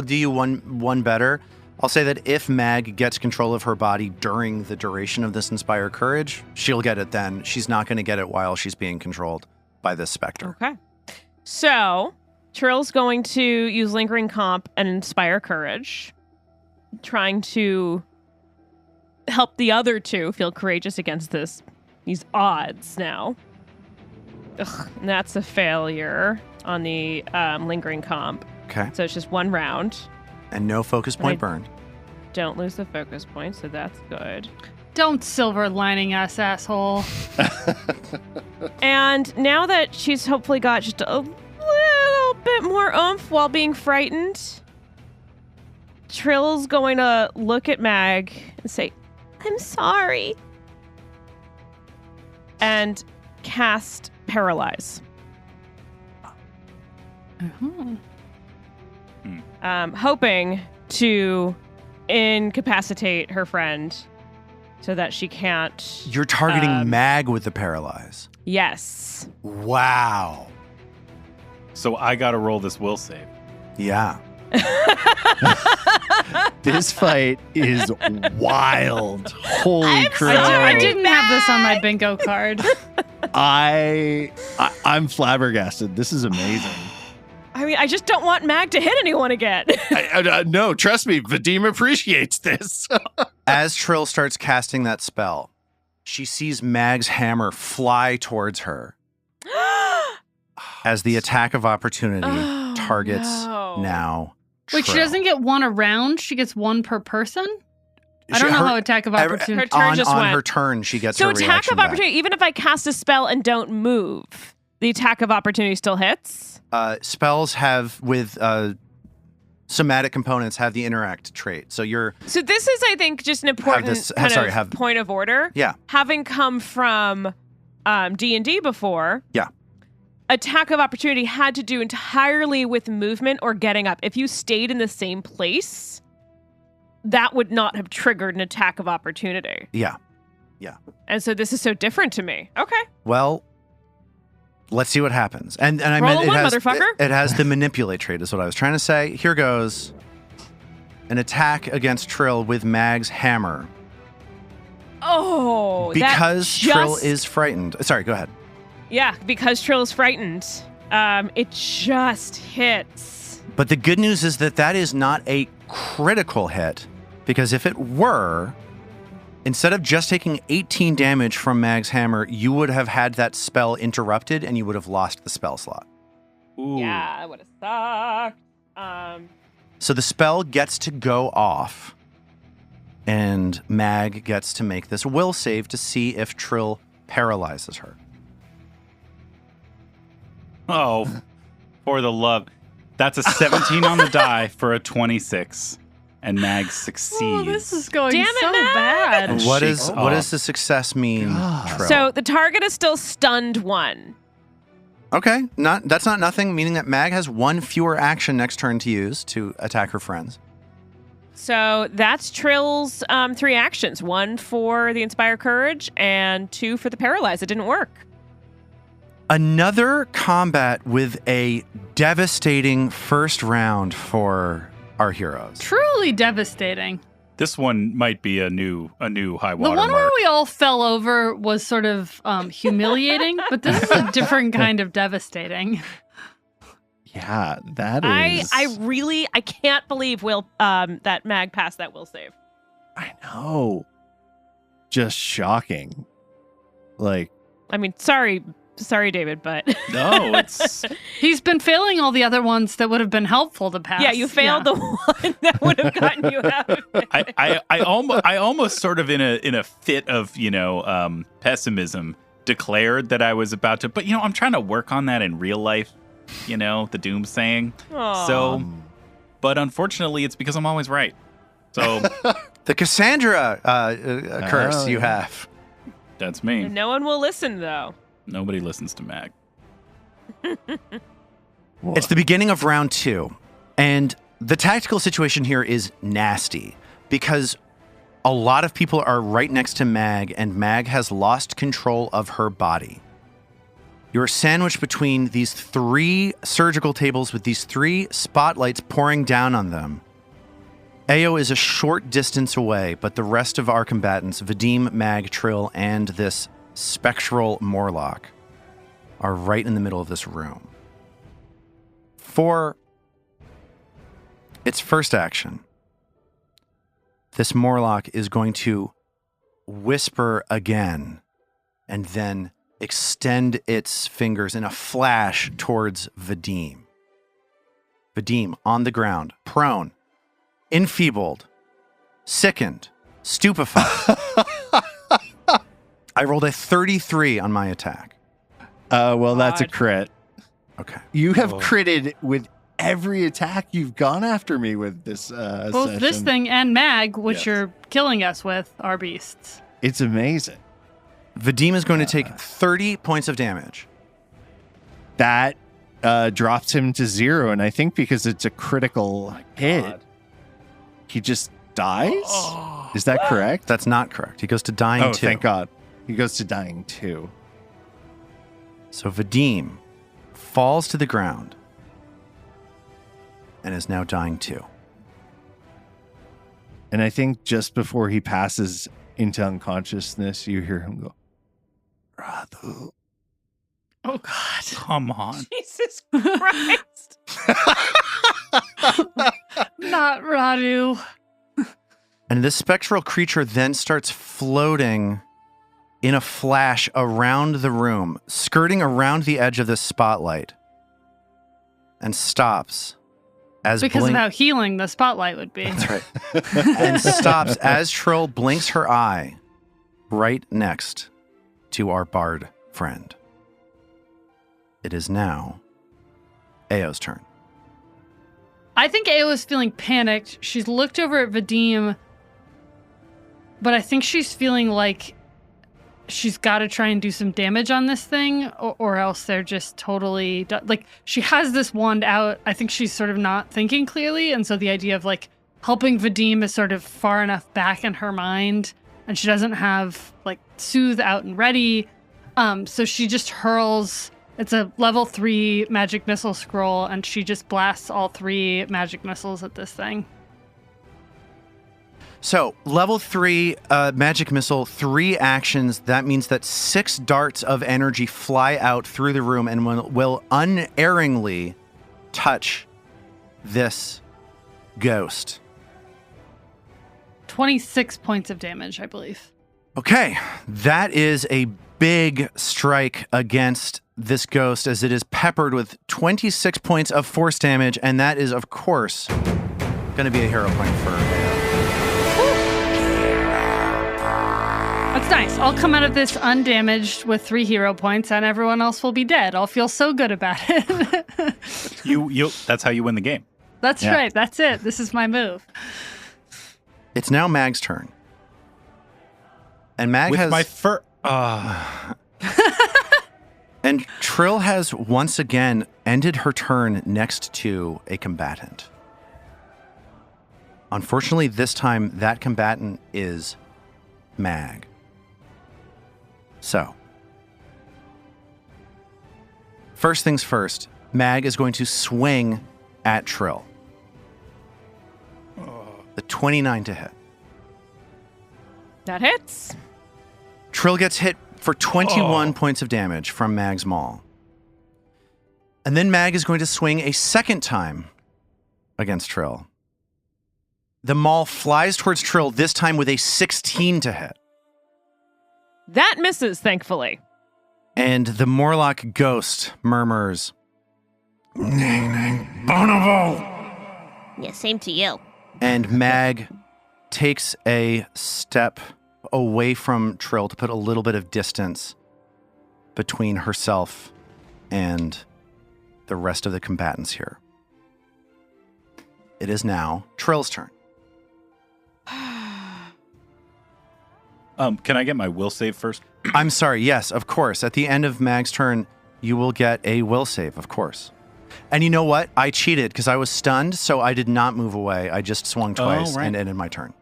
do you one better. I'll say that if Mag gets control of her body during the duration of this Inspire Courage, she'll get it then. She's not going to get it while she's being controlled by this specter. Okay. So, Trill's going to use Lingering Comp and Inspire Courage, trying to help the other two feel courageous against these odds now. Ugh, and that's a failure on the Lingering Comp. Okay. So it's just one round. And no focus point Right. burned. Don't lose the focus point, so that's good. Don't silver lining us, asshole. And now that she's hopefully got just a little bit more oomph while being frightened, Trill's going to look at Mag and say, "I'm sorry," and cast Paralyze. Hoping to incapacitate her friend so that she can't. You're targeting Mag with the Paralyze. Yes. Wow. So I got to roll this will save. Yeah. This fight is wild. Holy crap. I didn't have this on my bingo card. I'm flabbergasted. This is amazing. I mean, I just don't want Mag to hit anyone again. No, trust me, Vadim appreciates this. As Trill starts casting that spell, she sees Mag's hammer fly towards her as the attack of opportunity Oh, targets no. now. Wait, she Trill. doesn't get one a round? She gets one per person? I don't know how attack of opportunity. Her turn just on went. her turn, she gets So her attack reaction of opportunity, even if I cast a spell and don't move, the attack of opportunity still hits? Spells have with somatic components have the interact trait. So you're So this is, I think, just an important point of order. Yeah. Having come from D&D before. Yeah. Attack of opportunity had to do entirely with movement or getting up. If you stayed in the same place, that would not have triggered an attack of opportunity. Yeah. And so this is so different to me. Okay. Well, Let's see what happens. And I Roll meant a one, it has motherfucker. it has the manipulate trait is what I was trying to say. Here goes. An attack against Trill with Mag's hammer. Oh, Because that Trill just- is frightened. Sorry, go ahead. Yeah, because Trill is frightened. It just hits. But the good news is that is not a critical hit, because if it were, instead of just taking 18 damage from Mag's hammer, you would have had that spell interrupted and you would have lost the spell slot. Ooh. Yeah, it would have sucked. So the spell gets to go off, and Mag gets to make this will save to see if Trill paralyzes her. Oh, for the love. That's a 17 on the die for a 26. And Mag succeeds. Oh, this is going Damn it, so Mag. bad. And what Shakes what does off. the success mean, God. Trill? So the target is still stunned 1. Okay, that's not nothing, meaning that Mag has one fewer action next turn to use to attack her friends. So that's Trill's 3 actions. 1 for the Inspire Courage and 2 for the Paralyze. It didn't work. Another combat with a devastating first round for our heroes. Truly devastating. This one might be a new high The water one where mark. we all fell over was sort of humiliating, but this is a different kind of devastating. Yeah, that I is. I can't believe that Mag passed that will save. I know. Just shocking. Like, I mean, sorry, David, but No, it's He's been failing all the other ones that would have been helpful to pass. yeah, you failed the one that would have gotten you out of it. I almost sort of in a fit of pessimism declared that I was about to, but I'm trying to work on that in real life. The doomsaying. Aw. So, but unfortunately, it's because I'm always right. So The Cassandra curse you yeah. have. that's me. And no one will listen though. Nobody listens to Mag. It's the beginning of round 2, and the tactical situation here is nasty because a lot of people are right next to Mag, and Mag has lost control of her body. You're sandwiched between these 3 surgical tables with these 3 spotlights pouring down on them. Ao is a short distance away, but the rest of our combatants, Vadim, Mag, Trill, and this spectral Morlock, are right in the middle of this room. For its first action, this Morlock is going to whisper again and then extend its fingers in a flash towards Vadim. Vadim on the ground, prone, enfeebled, sickened, stupefied. I rolled a 33 on my attack. well, that's a God. crit. Okay. You have Oh. critted with every attack you've gone after me with this Both this session. thing and Mag, which Yes. you're killing us with, are beasts. It's amazing. Vadim is going to take 30 points of damage. That drops him to 0, and I think because it's a critical hit, he just dies? Is that correct? That's not correct. He goes to dying Oh, 2. thank God. He goes to dying 2. So Vadim falls to the ground and is now dying 2. And I think just before he passes into unconsciousness, you hear him go, Radu. Oh, God. Come on. Jesus Christ. Not Radu. And this spectral creature then starts floating in a flash around the room, skirting around the edge of this spotlight, and stops as Because blink- of how healing the spotlight would be. That's right. And stops as Trill blinks her eye right next to our bard friend. It is now Ao's turn. I think Ao is feeling panicked. She's looked over at Vadim, but I think she's feeling like she's got to try and do some damage on this thing, or else they're just totally like, she has this wand out. I think she's sort of not thinking clearly, and so the idea of like helping Vadim is sort of far enough back in her mind, and she doesn't have like soothe out and ready. So she just hurls It's a level 3 magic missile scroll, and she just blasts all 3 magic missiles at this thing. So, level 3 magic missile, 3 actions. That means that 6 darts of energy fly out through the room and will unerringly touch this ghost. 26 points of damage, I believe. Okay, that is a big strike against this ghost as it is peppered with 26 points of force damage, and that is, of course, going to be a hero point for That's nice. I'll come out of this undamaged with 3 hero points, and everyone else will be dead. I'll feel so good about it. You. That's how you win the game. That's right. That's it. This is my move. It's now Mag's turn. And Mag With has... my fur. And Trill has once again ended her turn next to a combatant. Unfortunately, this time, that combatant is Mag. So, first things first, Mag is going to swing at Trill. The 29 to hit. That hits. Trill gets hit for 21 points of damage from Mag's maul. And then Mag is going to swing a second time against Trill. The maul flies towards Trill, this time with a 16 to hit. That misses, thankfully. And the Morlock ghost murmurs, "Bonobo!" Yeah, same to you. And Mag takes a step away from Trill to put a little bit of distance between herself and the rest of the combatants here. It is now Trill's turn. Can I get my will save first? I'm sorry, yes, of course. At the end of Mag's turn, you will get a will save, of course. And you know what? I cheated because I was stunned, so I did not move away. I just swung twice right. and ended my turn.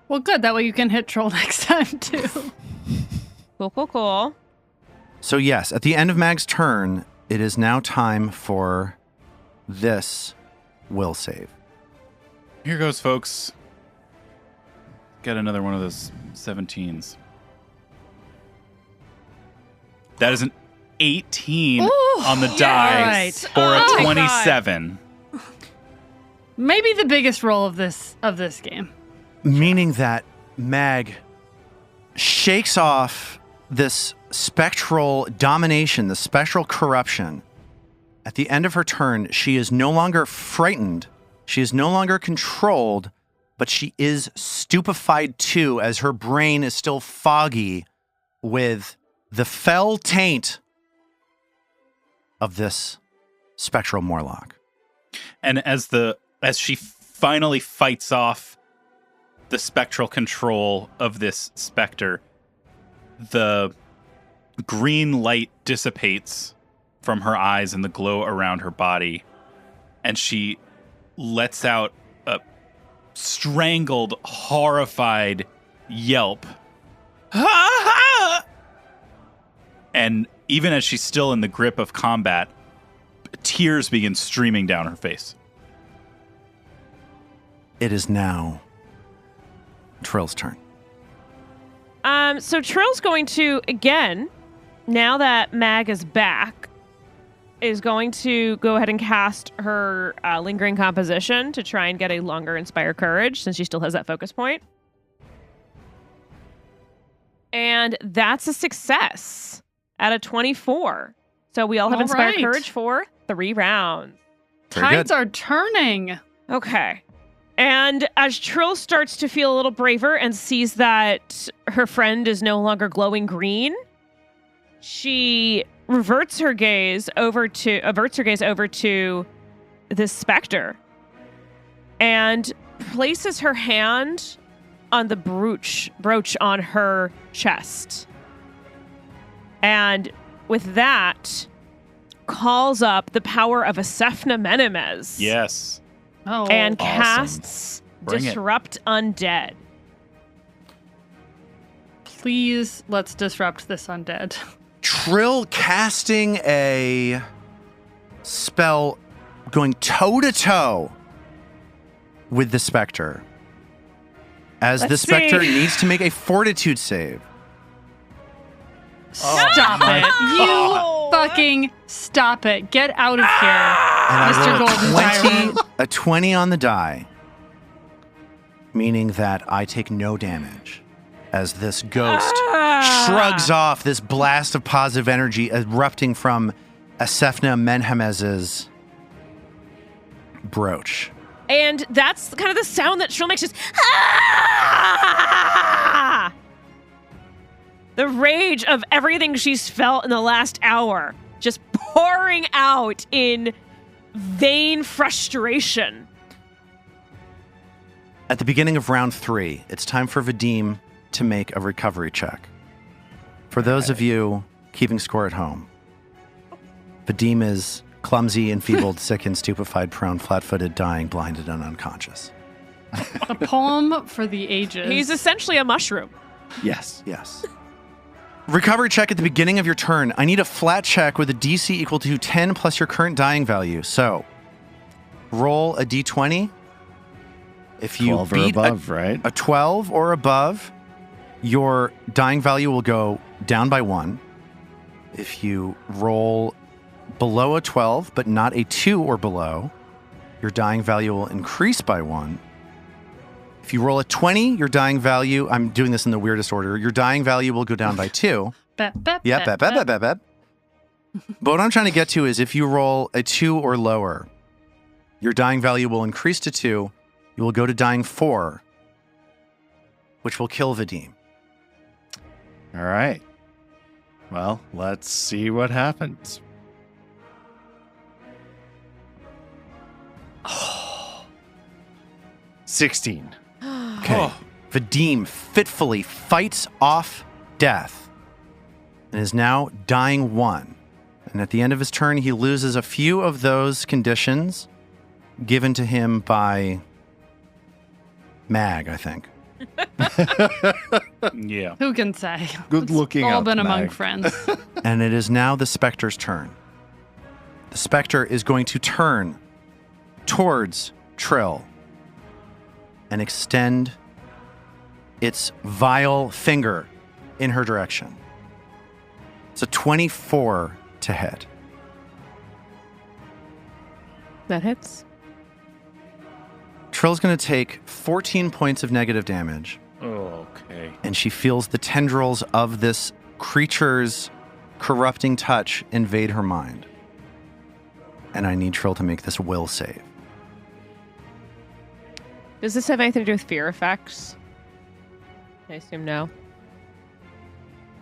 Well, good. That way you can hit Troll next time, too. Cool. So yes, at the end of Mag's turn, it is now time for this will save. Here goes, folks. Get another one of those 17s. That is an 18 on the die right. for a Oh my 27. Maybe the biggest roll of this game. Meaning that Mag shakes off this spectral domination, the spectral corruption. At the end of her turn, she is no longer frightened. She is no longer controlled, but she is stupefied too, as her brain is still foggy with the fell taint of this spectral Morlock. And as she finally fights off the spectral control of this specter, the green light dissipates from her eyes and the glow around her body, and she lets out a strangled, horrified yelp. And even as she's still in the grip of combat, tears begin streaming down her face. It is now Trill's turn. So Trill's going to, again, now that Mag is back, is going to go ahead and cast her Lingering Composition to try and get a longer Inspire Courage, since she still has that focus point. And that's a success at a 24. So we all have All Inspire right. Courage for 3 rounds. Very good. Tides are turning. Okay. And as Trill starts to feel a little braver and sees that her friend is no longer glowing green, she averts her gaze over to this specter and places her hand on the brooch on her chest. And with that, calls up the power of Asephna Menemes. Yes. Oh, And awesome. casts Bring it. Disrupt Undead. please let's disrupt this undead. Trill casting a spell going toe-to-toe with the Spectre. As the Let's Spectre see. needs to make a fortitude save. Stop it. You fucking stop it. Get out of here. And Mr. I roll Golden a 20 on the die, meaning that I take no damage as this ghost shrugs off this blast of positive energy erupting from Asefna Menhemez's brooch. And that's kind of the sound that Shrill makes, just ah! The rage of everything she's felt in the last hour just pouring out in vain frustration. At the beginning of round 3, it's time for Vadim to make a recovery check. For those of you keeping score at home, Vadim is clumsy, enfeebled, sick, and stupefied, prone, flat-footed, dying, blinded, and unconscious. A poem for the ages. He's essentially a mushroom. Yes. Yes. Recovery check at the beginning of your turn. I need a flat check with a DC equal to 10 plus your current dying value. So, roll a d20. If you 12 or beat above, right? a 12 or above, your dying value will go down by 1. If you roll below a 12, but not a 2 or below, your dying value will increase by 1. If you roll a 20, your dying value, I'm doing this in the weirdest order, your dying value will go down by 2. Bep, bep, Yep, bep, bep, bep, bep. bep, bep. But what I'm trying to get to is if you roll a 2 or lower, your dying value will increase to 2. You will go to dying 4, which will kill Vadim. All right. Well, let's see what happens. Oh. 16. Okay. Vadim fitfully fights off death and is now dying 1. And at the end of his turn, he loses a few of those conditions given to him by Mag, I think. Yeah. Who can say? Good It's looking all up, been among Mag. friends. And it is now the Spectre's turn. The Spectre is going to turn towards Trill and extend its vile finger in her direction. It's a 24 to hit. That hits. Trill's going to take 14 points of negative damage, Okay. and she feels the tendrils of this creature's corrupting touch invade her mind. And I need Trill to make this will save. Does this have anything to do with fear effects? I assume no.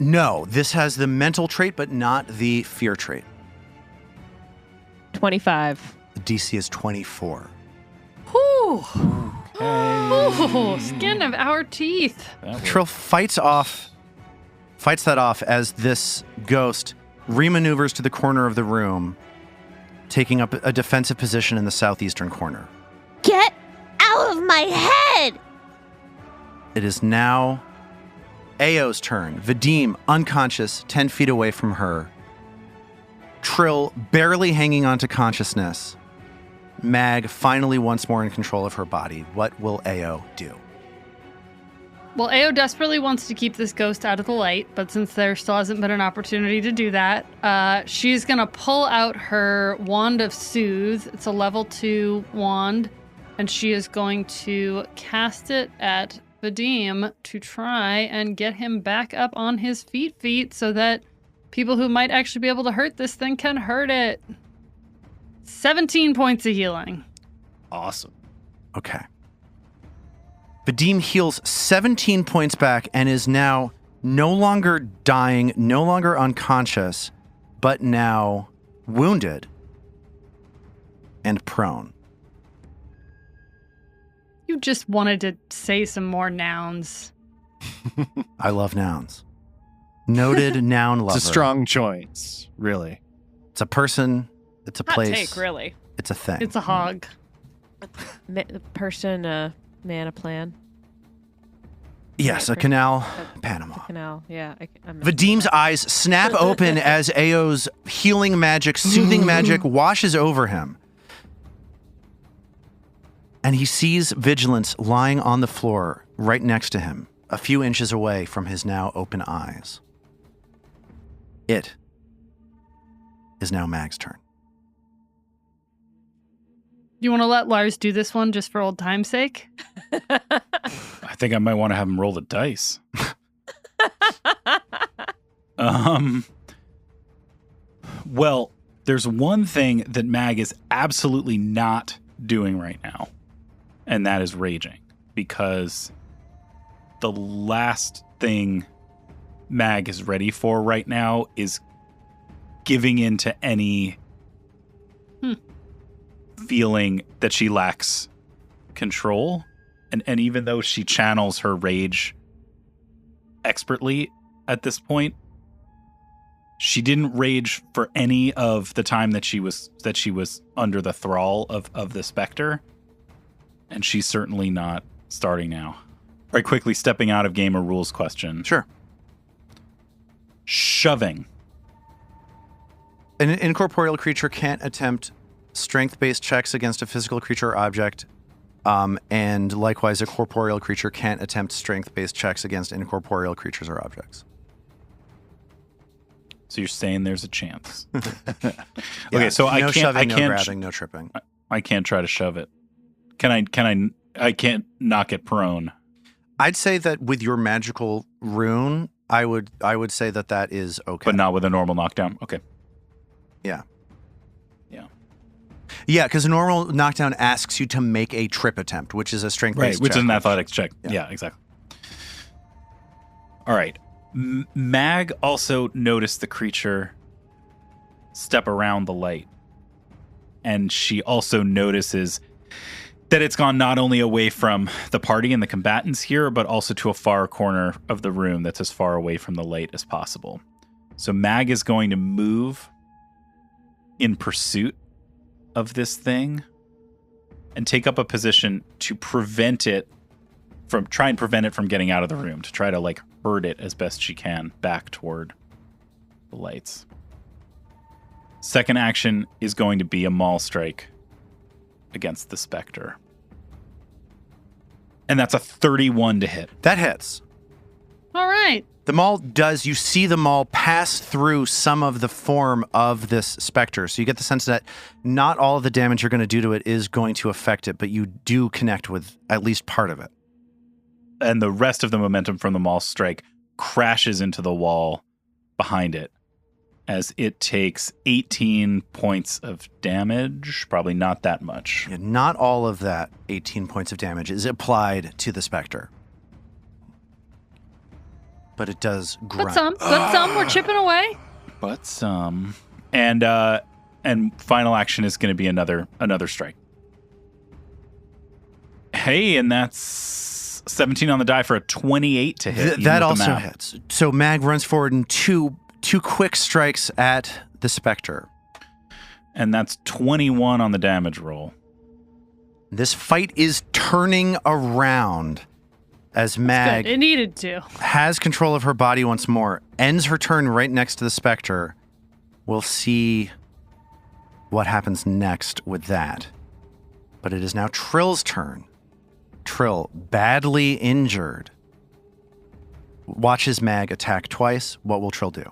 No, this has the mental trait, but not the fear trait. 25. The DC is 24. Whew. Ooh, skin of our teeth. Trill fights that off as this ghost remaneuvers to the corner of the room, taking up a defensive position in the southeastern corner. Get out of my head! It is now Ao's turn. Vadim, unconscious, 10 feet away from her. Trill barely hanging on to consciousness. Mag finally once more in control of her body. What will Ao do? Well, Ao desperately wants to keep this ghost out of the light, but since there still hasn't been an opportunity to do that, she's going to pull out her Wand of Soothe. It's a level 2 wand, and she is going to cast it at Vadim to try and get him back up on his feet so that people who might actually be able to hurt this thing can hurt it. 17 points of healing. Awesome. Okay. Vadim heals 17 points back and is now no longer dying, no longer unconscious, but now wounded and prone. You just wanted to say some more nouns. I love nouns. Noted noun lover. It's a strong choice, really. It's a person. It's a Hot place. take, really. It's a thing. It's a hog. A person, a man, a plan. Yes, a Right, canal, the Panama. canal. Yeah. I'm Vadim's eyes snap open as Ao's healing magic, soothing magic washes over him. And he sees Vigilance lying on the floor right next to him, a few inches away from his now open eyes. It is now Mag's turn. You want to let Lars do this one just for old time's sake? I think I might want to have him roll the dice. Well, there's one thing that Mag is absolutely not doing right now, and that is raging, because the last thing Mag is ready for right now is giving in to any feeling that she lacks control. And even though she channels her rage expertly at this point, she didn't rage for any of the time that she was under the thrall of the Spectre. And she's certainly not starting now. Very quickly stepping out of game or rules question. Sure. Shoving. An incorporeal creature can't attempt strength-based checks against a physical creature or object, and likewise, a corporeal creature can't attempt strength-based checks against incorporeal creatures or objects. So you're saying there's a chance. Yeah, Okay, so I no can't. shoving, I no can't. grabbing, no tripping. I can't try to shove it. Can I? I can't knock it prone. I'd say that with your magical rune, I would say that is okay. But not with a normal knockdown. Okay. Yeah, because a normal knockdown asks you to make a trip attempt, which is a strength-based Which check. is an athletics check. Yeah. Yeah, exactly. All right. Mag also noticed the creature step around the light. And she also notices that it's gone not only away from the party and the combatants here, but also to a far corner of the room that's as far away from the light as possible. So Mag is going to move in pursuit of this thing and take up a position to prevent it from getting out of the room, to try to like herd it as best she can back toward the lights. Second action is going to be a maul strike against the Spectre. And that's a 31 to hit. That hits. All right. The maul does, you see the maul pass through some of the form of this Spectre. So you get the sense that not all of the damage you're going to do to it is going to affect it, but you do connect with at least part of it. And the rest of the momentum from the maul strike crashes into the wall behind it as it takes 18 points of damage. Probably not that much. Yeah, not all of that 18 points of damage is applied to the Spectre. But it does grunt. But some, we're chipping away. But some. And final action is going to be another strike. Hey, and that's 17 on the die for a 28 to hit. even That with the also map. hits. So Mag runs forward and two quick strikes at the Spectre. And that's 21 on the damage roll. This fight is turning around as Mag Good. It needed to. has control of her body once more, ends her turn right next to the Spectre. We'll see what happens next with that. But it is now Trill's turn. Trill, badly injured, watches Mag attack twice. What will Trill do?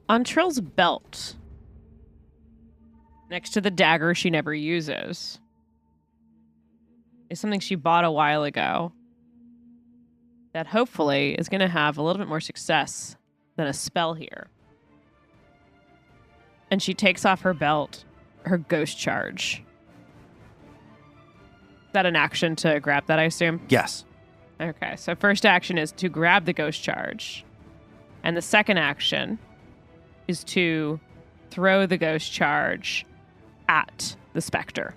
On Trill's belt, next to the dagger she never uses, is something she bought a while ago that hopefully is going to have a little bit more success than a spell here. And she takes off her belt, her ghost charge. Is that an action to grab that, I assume? Yes. Okay, so first action is to grab the ghost charge. And the second action is to throw the ghost charge at the Spectre.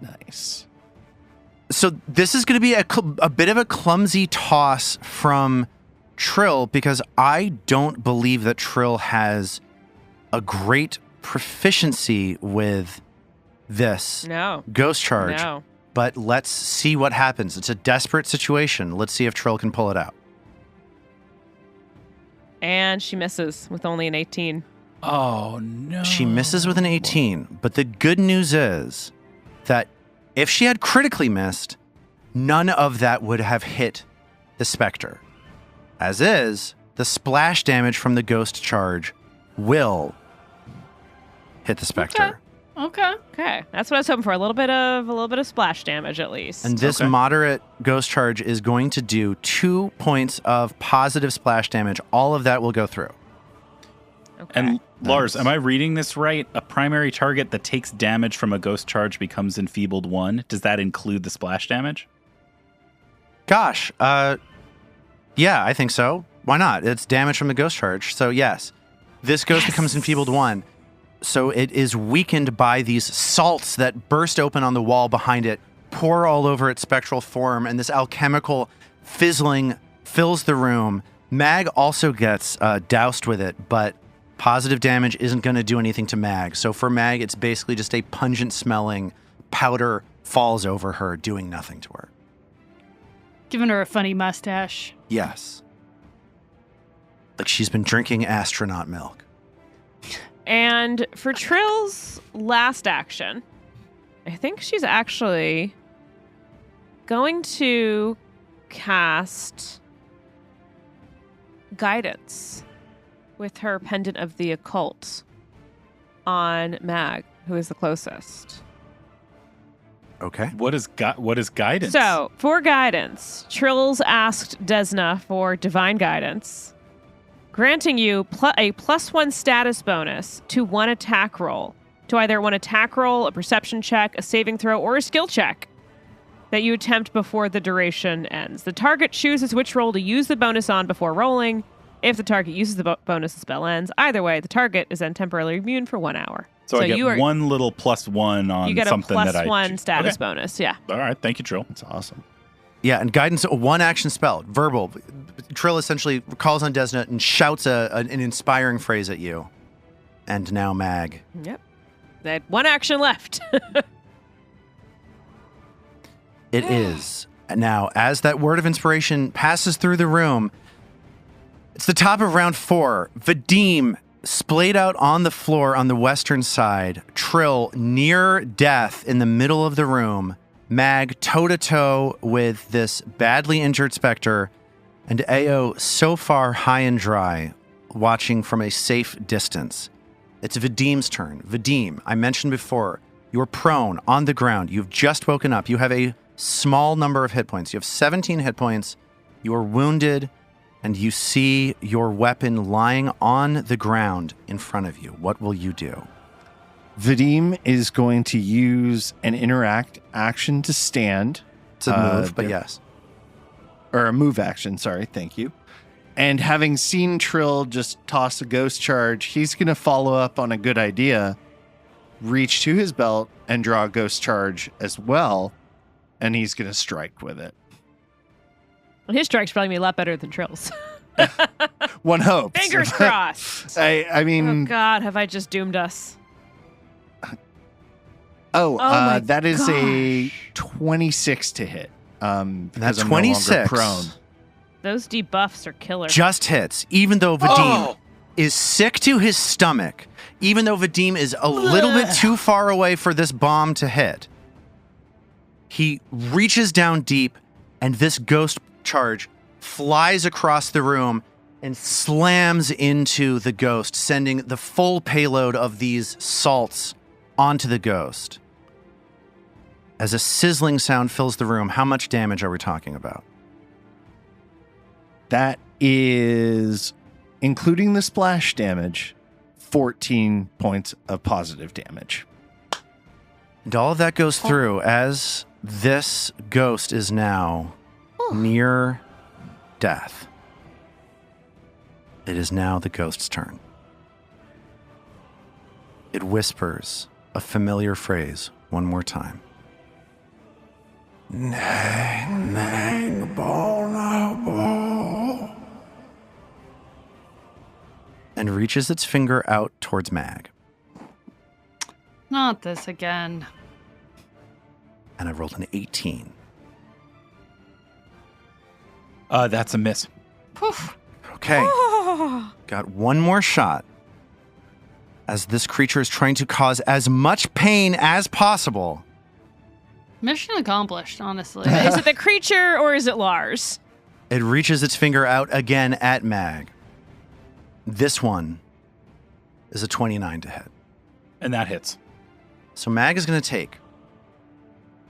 Nice. So this is going to be a bit of a clumsy toss from Trill, because I don't believe that Trill has a great proficiency with this No. ghost charge. No. but let's see what happens. It's a desperate situation. Let's see if Trill can pull it out. And she misses with only an 18. Oh, no. She misses with an 18, but the good news is that if she had critically missed, none of that would have hit the Spectre. As is, the splash damage from the ghost charge will hit the Spectre. Okay. Okay, that's what I was hoping for. A little bit of splash damage at least. And this moderate ghost charge is going to do 2 points of positive splash damage. All of that will go through. Okay. And Lars, am I reading this right? A primary target that takes damage from a ghost charge becomes enfeebled 1. Does that include the splash damage? Gosh, yeah, I think so. Why not? It's damage from the ghost charge. So yes, this ghost becomes enfeebled 1. So it is weakened by these salts that burst open on the wall behind it, pour all over its spectral form, and this alchemical fizzling fills the room. Mag also gets doused with it, but positive damage isn't going to do anything to Mag. So for Mag, it's basically just a pungent smelling powder falls over her, doing nothing to her. Giving her a funny mustache. Yes. Like she's been drinking astronaut milk. And for Trill's last action, I think she's actually going to cast guidance with her pendant of the occult on Mag, who is the closest. Okay. What is guidance? So, for guidance, Trills asked Desna for divine guidance, granting you a +1 status bonus to one attack roll, to either one attack roll, a perception check, a saving throw, or a skill check that you attempt before the duration ends. The target chooses which roll to use the bonus on before rolling. If the target uses the bonus, the spell ends. Either way, the target is then temporarily immune for 1 hour. So I get one little +1 on you get something a that I +1 status Okay. bonus, yeah. All right, thank you, Trill. That's awesome. Yeah, and guidance, a one action spell, verbal. Trill essentially calls on Desna and shouts an inspiring phrase at you. And now Mag. Yep. They had one action left. It is. Now, as that word of inspiration passes through the room, it's the top of round 4. Vadim splayed out on the floor on the western side. Trill near death in the middle of the room. Mag toe-to-toe with this badly injured Spectre. And Ao so far high and dry, watching from a safe distance. It's Vadim's turn. Vadim, I mentioned before, you're prone on the ground. You've just woken up. You have a small number of hit points. You have 17 hit points. You are wounded, and you see your weapon lying on the ground in front of you. What will you do? Vadim is going to use an interact action to stand. It's a move, but yes. Or a move action, sorry, thank you. And having seen Trill just toss a ghost charge, he's going to follow up on a good idea, reach to his belt, and draw a ghost charge as well, and he's going to strike with it. His strike's probably be a lot better than Trill's. One hopes. Fingers crossed. I mean... Oh, God, have I just doomed us? Oh, that is gosh. a 26 to hit. That's I'm 26. no longer prone. Those debuffs are killer. Just hits, even though Vadim is sick to his stomach, even though Vadim is a little bit too far away for this bomb to hit. He reaches down deep, and this ghost charge flies across the room and slams into the ghost, sending the full payload of these salts onto the ghost. As a sizzling sound fills the room, how much damage are we talking about? That is, including the splash damage, 14 points of positive damage. And all of that goes through as this ghost is now near death. It is now the ghost's turn. It whispers a familiar phrase one more time. Nang, nang, bonobo. And reaches its finger out towards Mag. Not this again. And I rolled an 18. That's a miss. Poof. Okay. Got one more shot as this creature is trying to cause as much pain as possible. Mission accomplished, honestly. Is it the creature or is it Lars? It reaches its finger out again at Mag. This one is a 29 to hit. And that hits. So Mag is going to take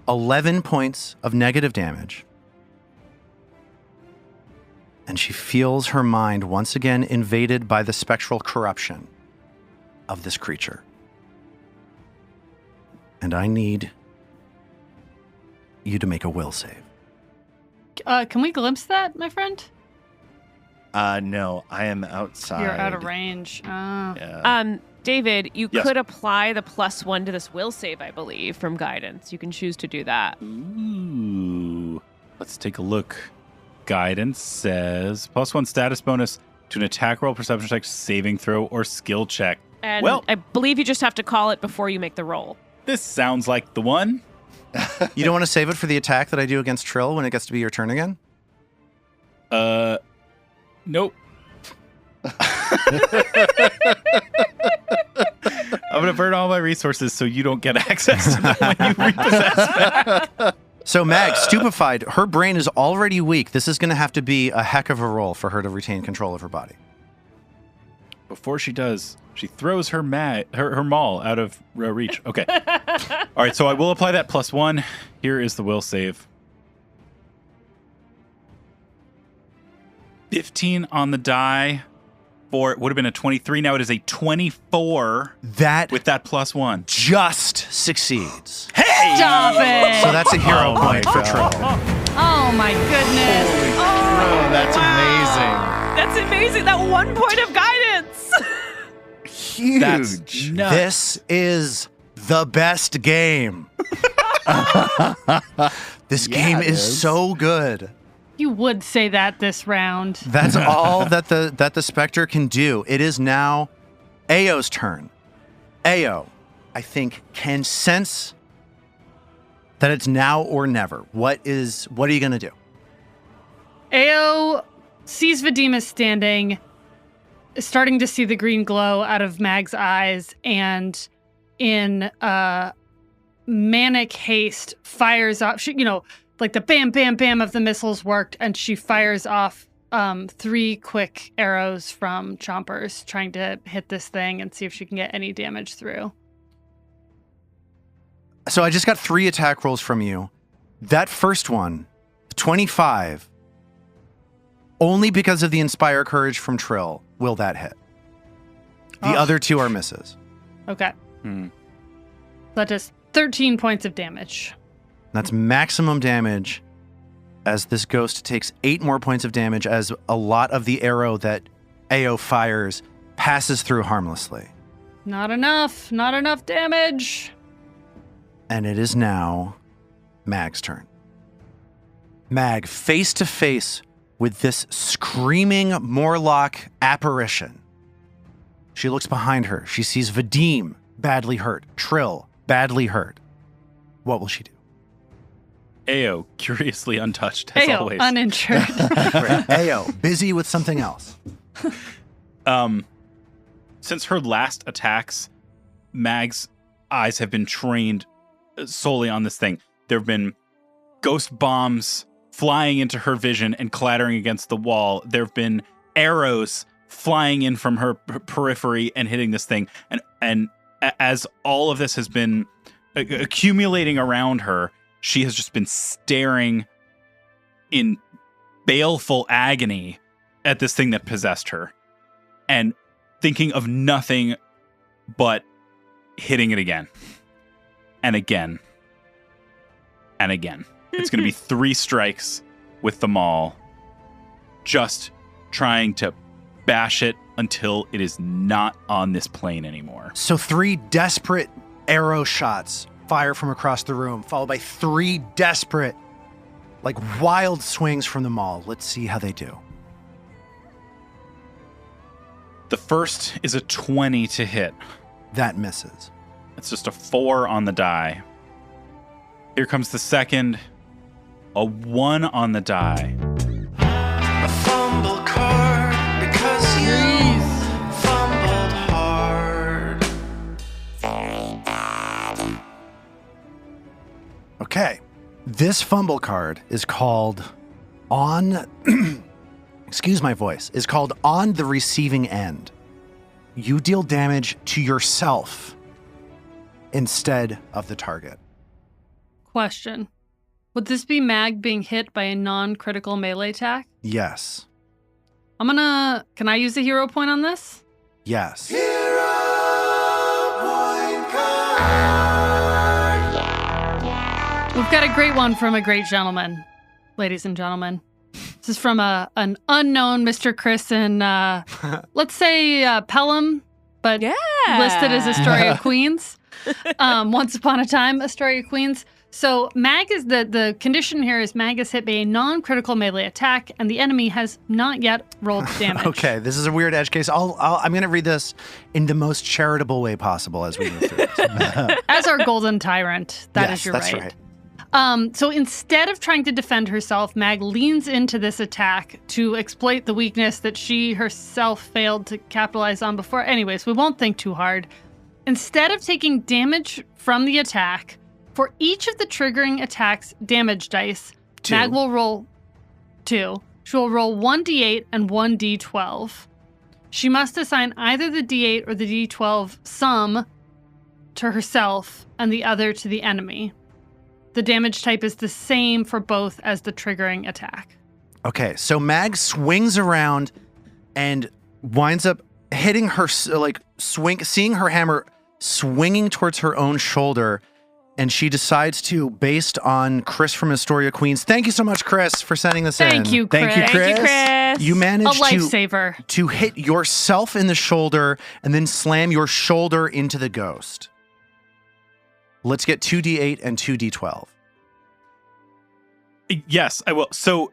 11 points of negative damage. And she feels her mind once again invaded by the spectral corruption of this creature. And I need you to make a will save. Can we glimpse that, my friend? No, I am outside. You're out of range. Oh. Yeah. David, you Yes. could apply the +1 to this will save, I believe, from guidance. You can choose to do that. Ooh. Let's take a look. Guidance says +1 status bonus to an attack roll, perception check, saving throw, or skill check. And Well- I believe you just have to call it before you make the roll. This sounds like the one. You don't want to save it for the attack that I do against Trill when it gets to be your turn again? Nope. I'm going to burn all my resources so you don't get access to them when you repossess back. So Mag, stupefied, her brain is already weak. This is going to have to be a heck of a roll for her to retain control of her body. Before she does, she throws her maul out of reach. Okay. All right, so I will apply that +1. Here is the will save. 15 on the die. For it would have been a 23. Now it is a 24 That with that +1. just succeeds. Hey! Stop it! So that's a hero Oh my point for God. Trill. Oh my goodness. Oh, that's That's amazing. That 1 point of guidance. amazing. That's Huge. nuts. This is the best game. This Yeah, game it is is. so good. You would say that this round. That's all that the Spectre can do. It is now Ao's turn. Ao, I think, can sense that it's now or never. What are you going to do? Ao sees Vadim standing, starting to see the green glow out of Mag's eyes, and in manic haste fires off. Like the bam, bam, bam of the missiles worked, and she fires off 3 quick arrows from chompers, trying to hit this thing and see if she can get any damage through. So I just got 3 attack rolls from you. That first one, 25, only because of the Inspire Courage from Trill will that hit. The Oh. other 2 are misses. Okay. Hmm. That does 13 points of damage. That's maximum damage as this ghost takes 8 more points of damage as a lot of the arrow that Ao fires passes through harmlessly. Not enough. Not enough damage. And it is now Mag's turn. Mag, face to face with this screaming Morlock apparition. She looks behind her. She sees Vadim badly hurt, Trill badly hurt. What will she do? Ao, curiously untouched, as Ao, always. uninjured. Ao, busy with something else. Since her last attacks, Mag's eyes have been trained solely on this thing. There have been ghost bombs flying into her vision and clattering against the wall. There have been arrows flying in from her periphery and hitting this thing. And as all of this has been accumulating around her, she has just been staring in baleful agony at this thing that possessed her and thinking of nothing but hitting it again and again and again. It's going to be 3 strikes with the maul, just trying to bash it until it is not on this plane anymore. So 3 desperate arrow shots fire from across the room, followed by 3 desperate, like wild swings from the maul. Let's see how they do. The first is a 20 to hit. That misses. It's just a 4 on the die. Here comes the second. A 1 on the die. A fumble card because you fumbled hard. Okay. This fumble card is called on excuse my voice, is called on the receiving end. You deal damage to yourself instead of the target. Question. Would this be Mag being hit by a non-critical melee attack? Yes. Can I use a hero point on this? Yes. We've got a great one from a great gentleman, ladies and gentlemen. This is from an unknown Mr. Chris in, let's say, Pelham, but listed as Astoria, Queens. Once upon a time, Astoria, Queens. So Mag is the condition here is Mag is hit by a non-critical melee attack, and the enemy has not yet rolled damage. Okay, this is a weird edge case. I'm going to read this in the most charitable way possible as we move through this. As our golden tyrant, that is your that's right. right. So instead of trying to defend herself, Mag leans into this attack to exploit the weakness that she herself failed to capitalize on before. Anyways, we won't think too hard. Instead of taking damage from the attack, for each of the triggering attacks damage dice, Mag will roll 2. She will roll 1d8 and 1d12. She must assign either the d8 or the d12 sum to herself and the other to the enemy. The damage type is the same for both as the triggering attack. Okay, so Mag swings around and winds up hitting her, seeing her hammer swinging towards her own shoulder, and she decides to, based on Chris from Astoria, Queens. Thank you so much, Chris, for sending this in. Thank you, Chris. Thank you, Chris. You A managed lifesaver. to hit yourself in the shoulder and then slam your shoulder into the ghost. Let's get 2d8 and 2d12. Yes, I will. So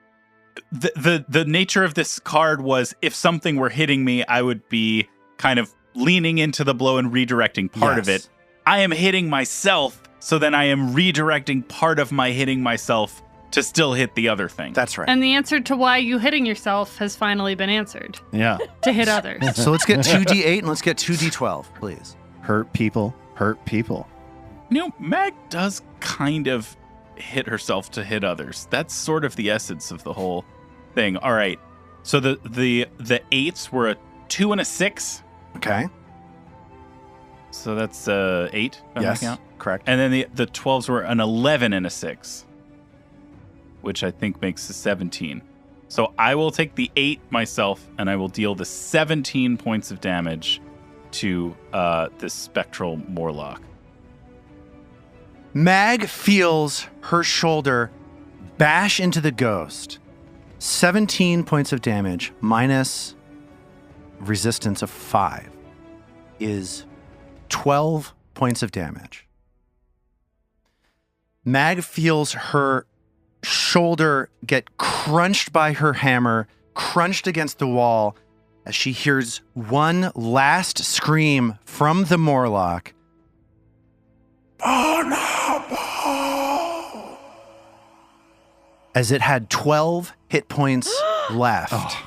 the nature of this card was if something were hitting me, I would be kind of leaning into the blow and redirecting part of it. I am hitting myself, so then I am redirecting part of my hitting myself to still hit the other thing. That's right. And the answer to why you hitting yourself has finally been answered. Yeah. To hit others. So let's get 2d8 and let's get 2d12, please. Hurt people. Hurt people. You know, Mag does kind of hit herself to hit others. That's sort of the essence of the whole thing. All right. So the 8s were a 2 and a 6. Okay. So that's 8. If Yes, I count. correct. And then the 12s were an 11 and a 6, which I think makes a 17. So I will take the 8 myself, and I will deal the 17 points of damage to this spectral Morlock. Mag feels her shoulder bash into the ghost. 17 points of damage minus resistance of 5 is 12 points of damage. Mag feels her shoulder get crunched by her hammer, crunched against the wall, as she hears one last scream from the Morlock. As it had 12 hit points left.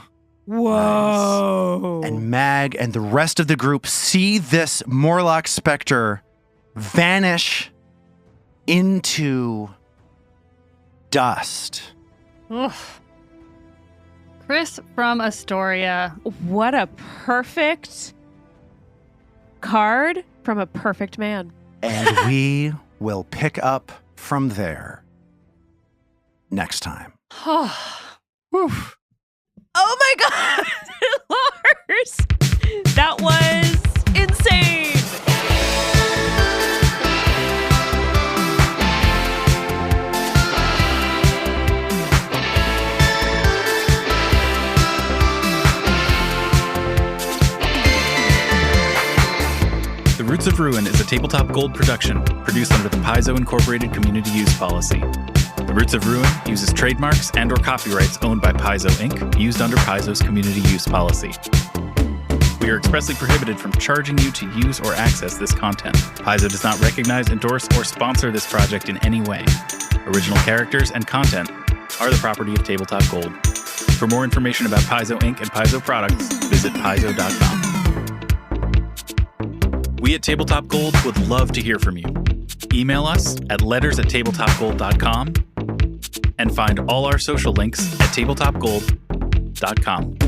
Whoa. And Mag and the rest of the group see this Morlock specter vanish into dust. Oof. Chris from Astoria. What a perfect card from a perfect man. And we will pick up from there next time. Oh my God, Lars! That was insane! The Roots of Ruin is a Tabletop Gold production, produced under the Paizo Incorporated Community Use Policy. The Roots of Ruin uses trademarks and/or copyrights owned by Paizo Inc., used under Paizo's Community Use Policy. We are expressly prohibited from charging you to use or access this content. Paizo does not recognize, endorse, or sponsor this project in any way. Original characters and content are the property of Tabletop Gold. For more information about Paizo Inc. and Paizo products, visit paizo.com. We at Tabletop Gold would love to hear from you. Email us at letters@tabletopgold.com and find all our social links at tabletopgold.com.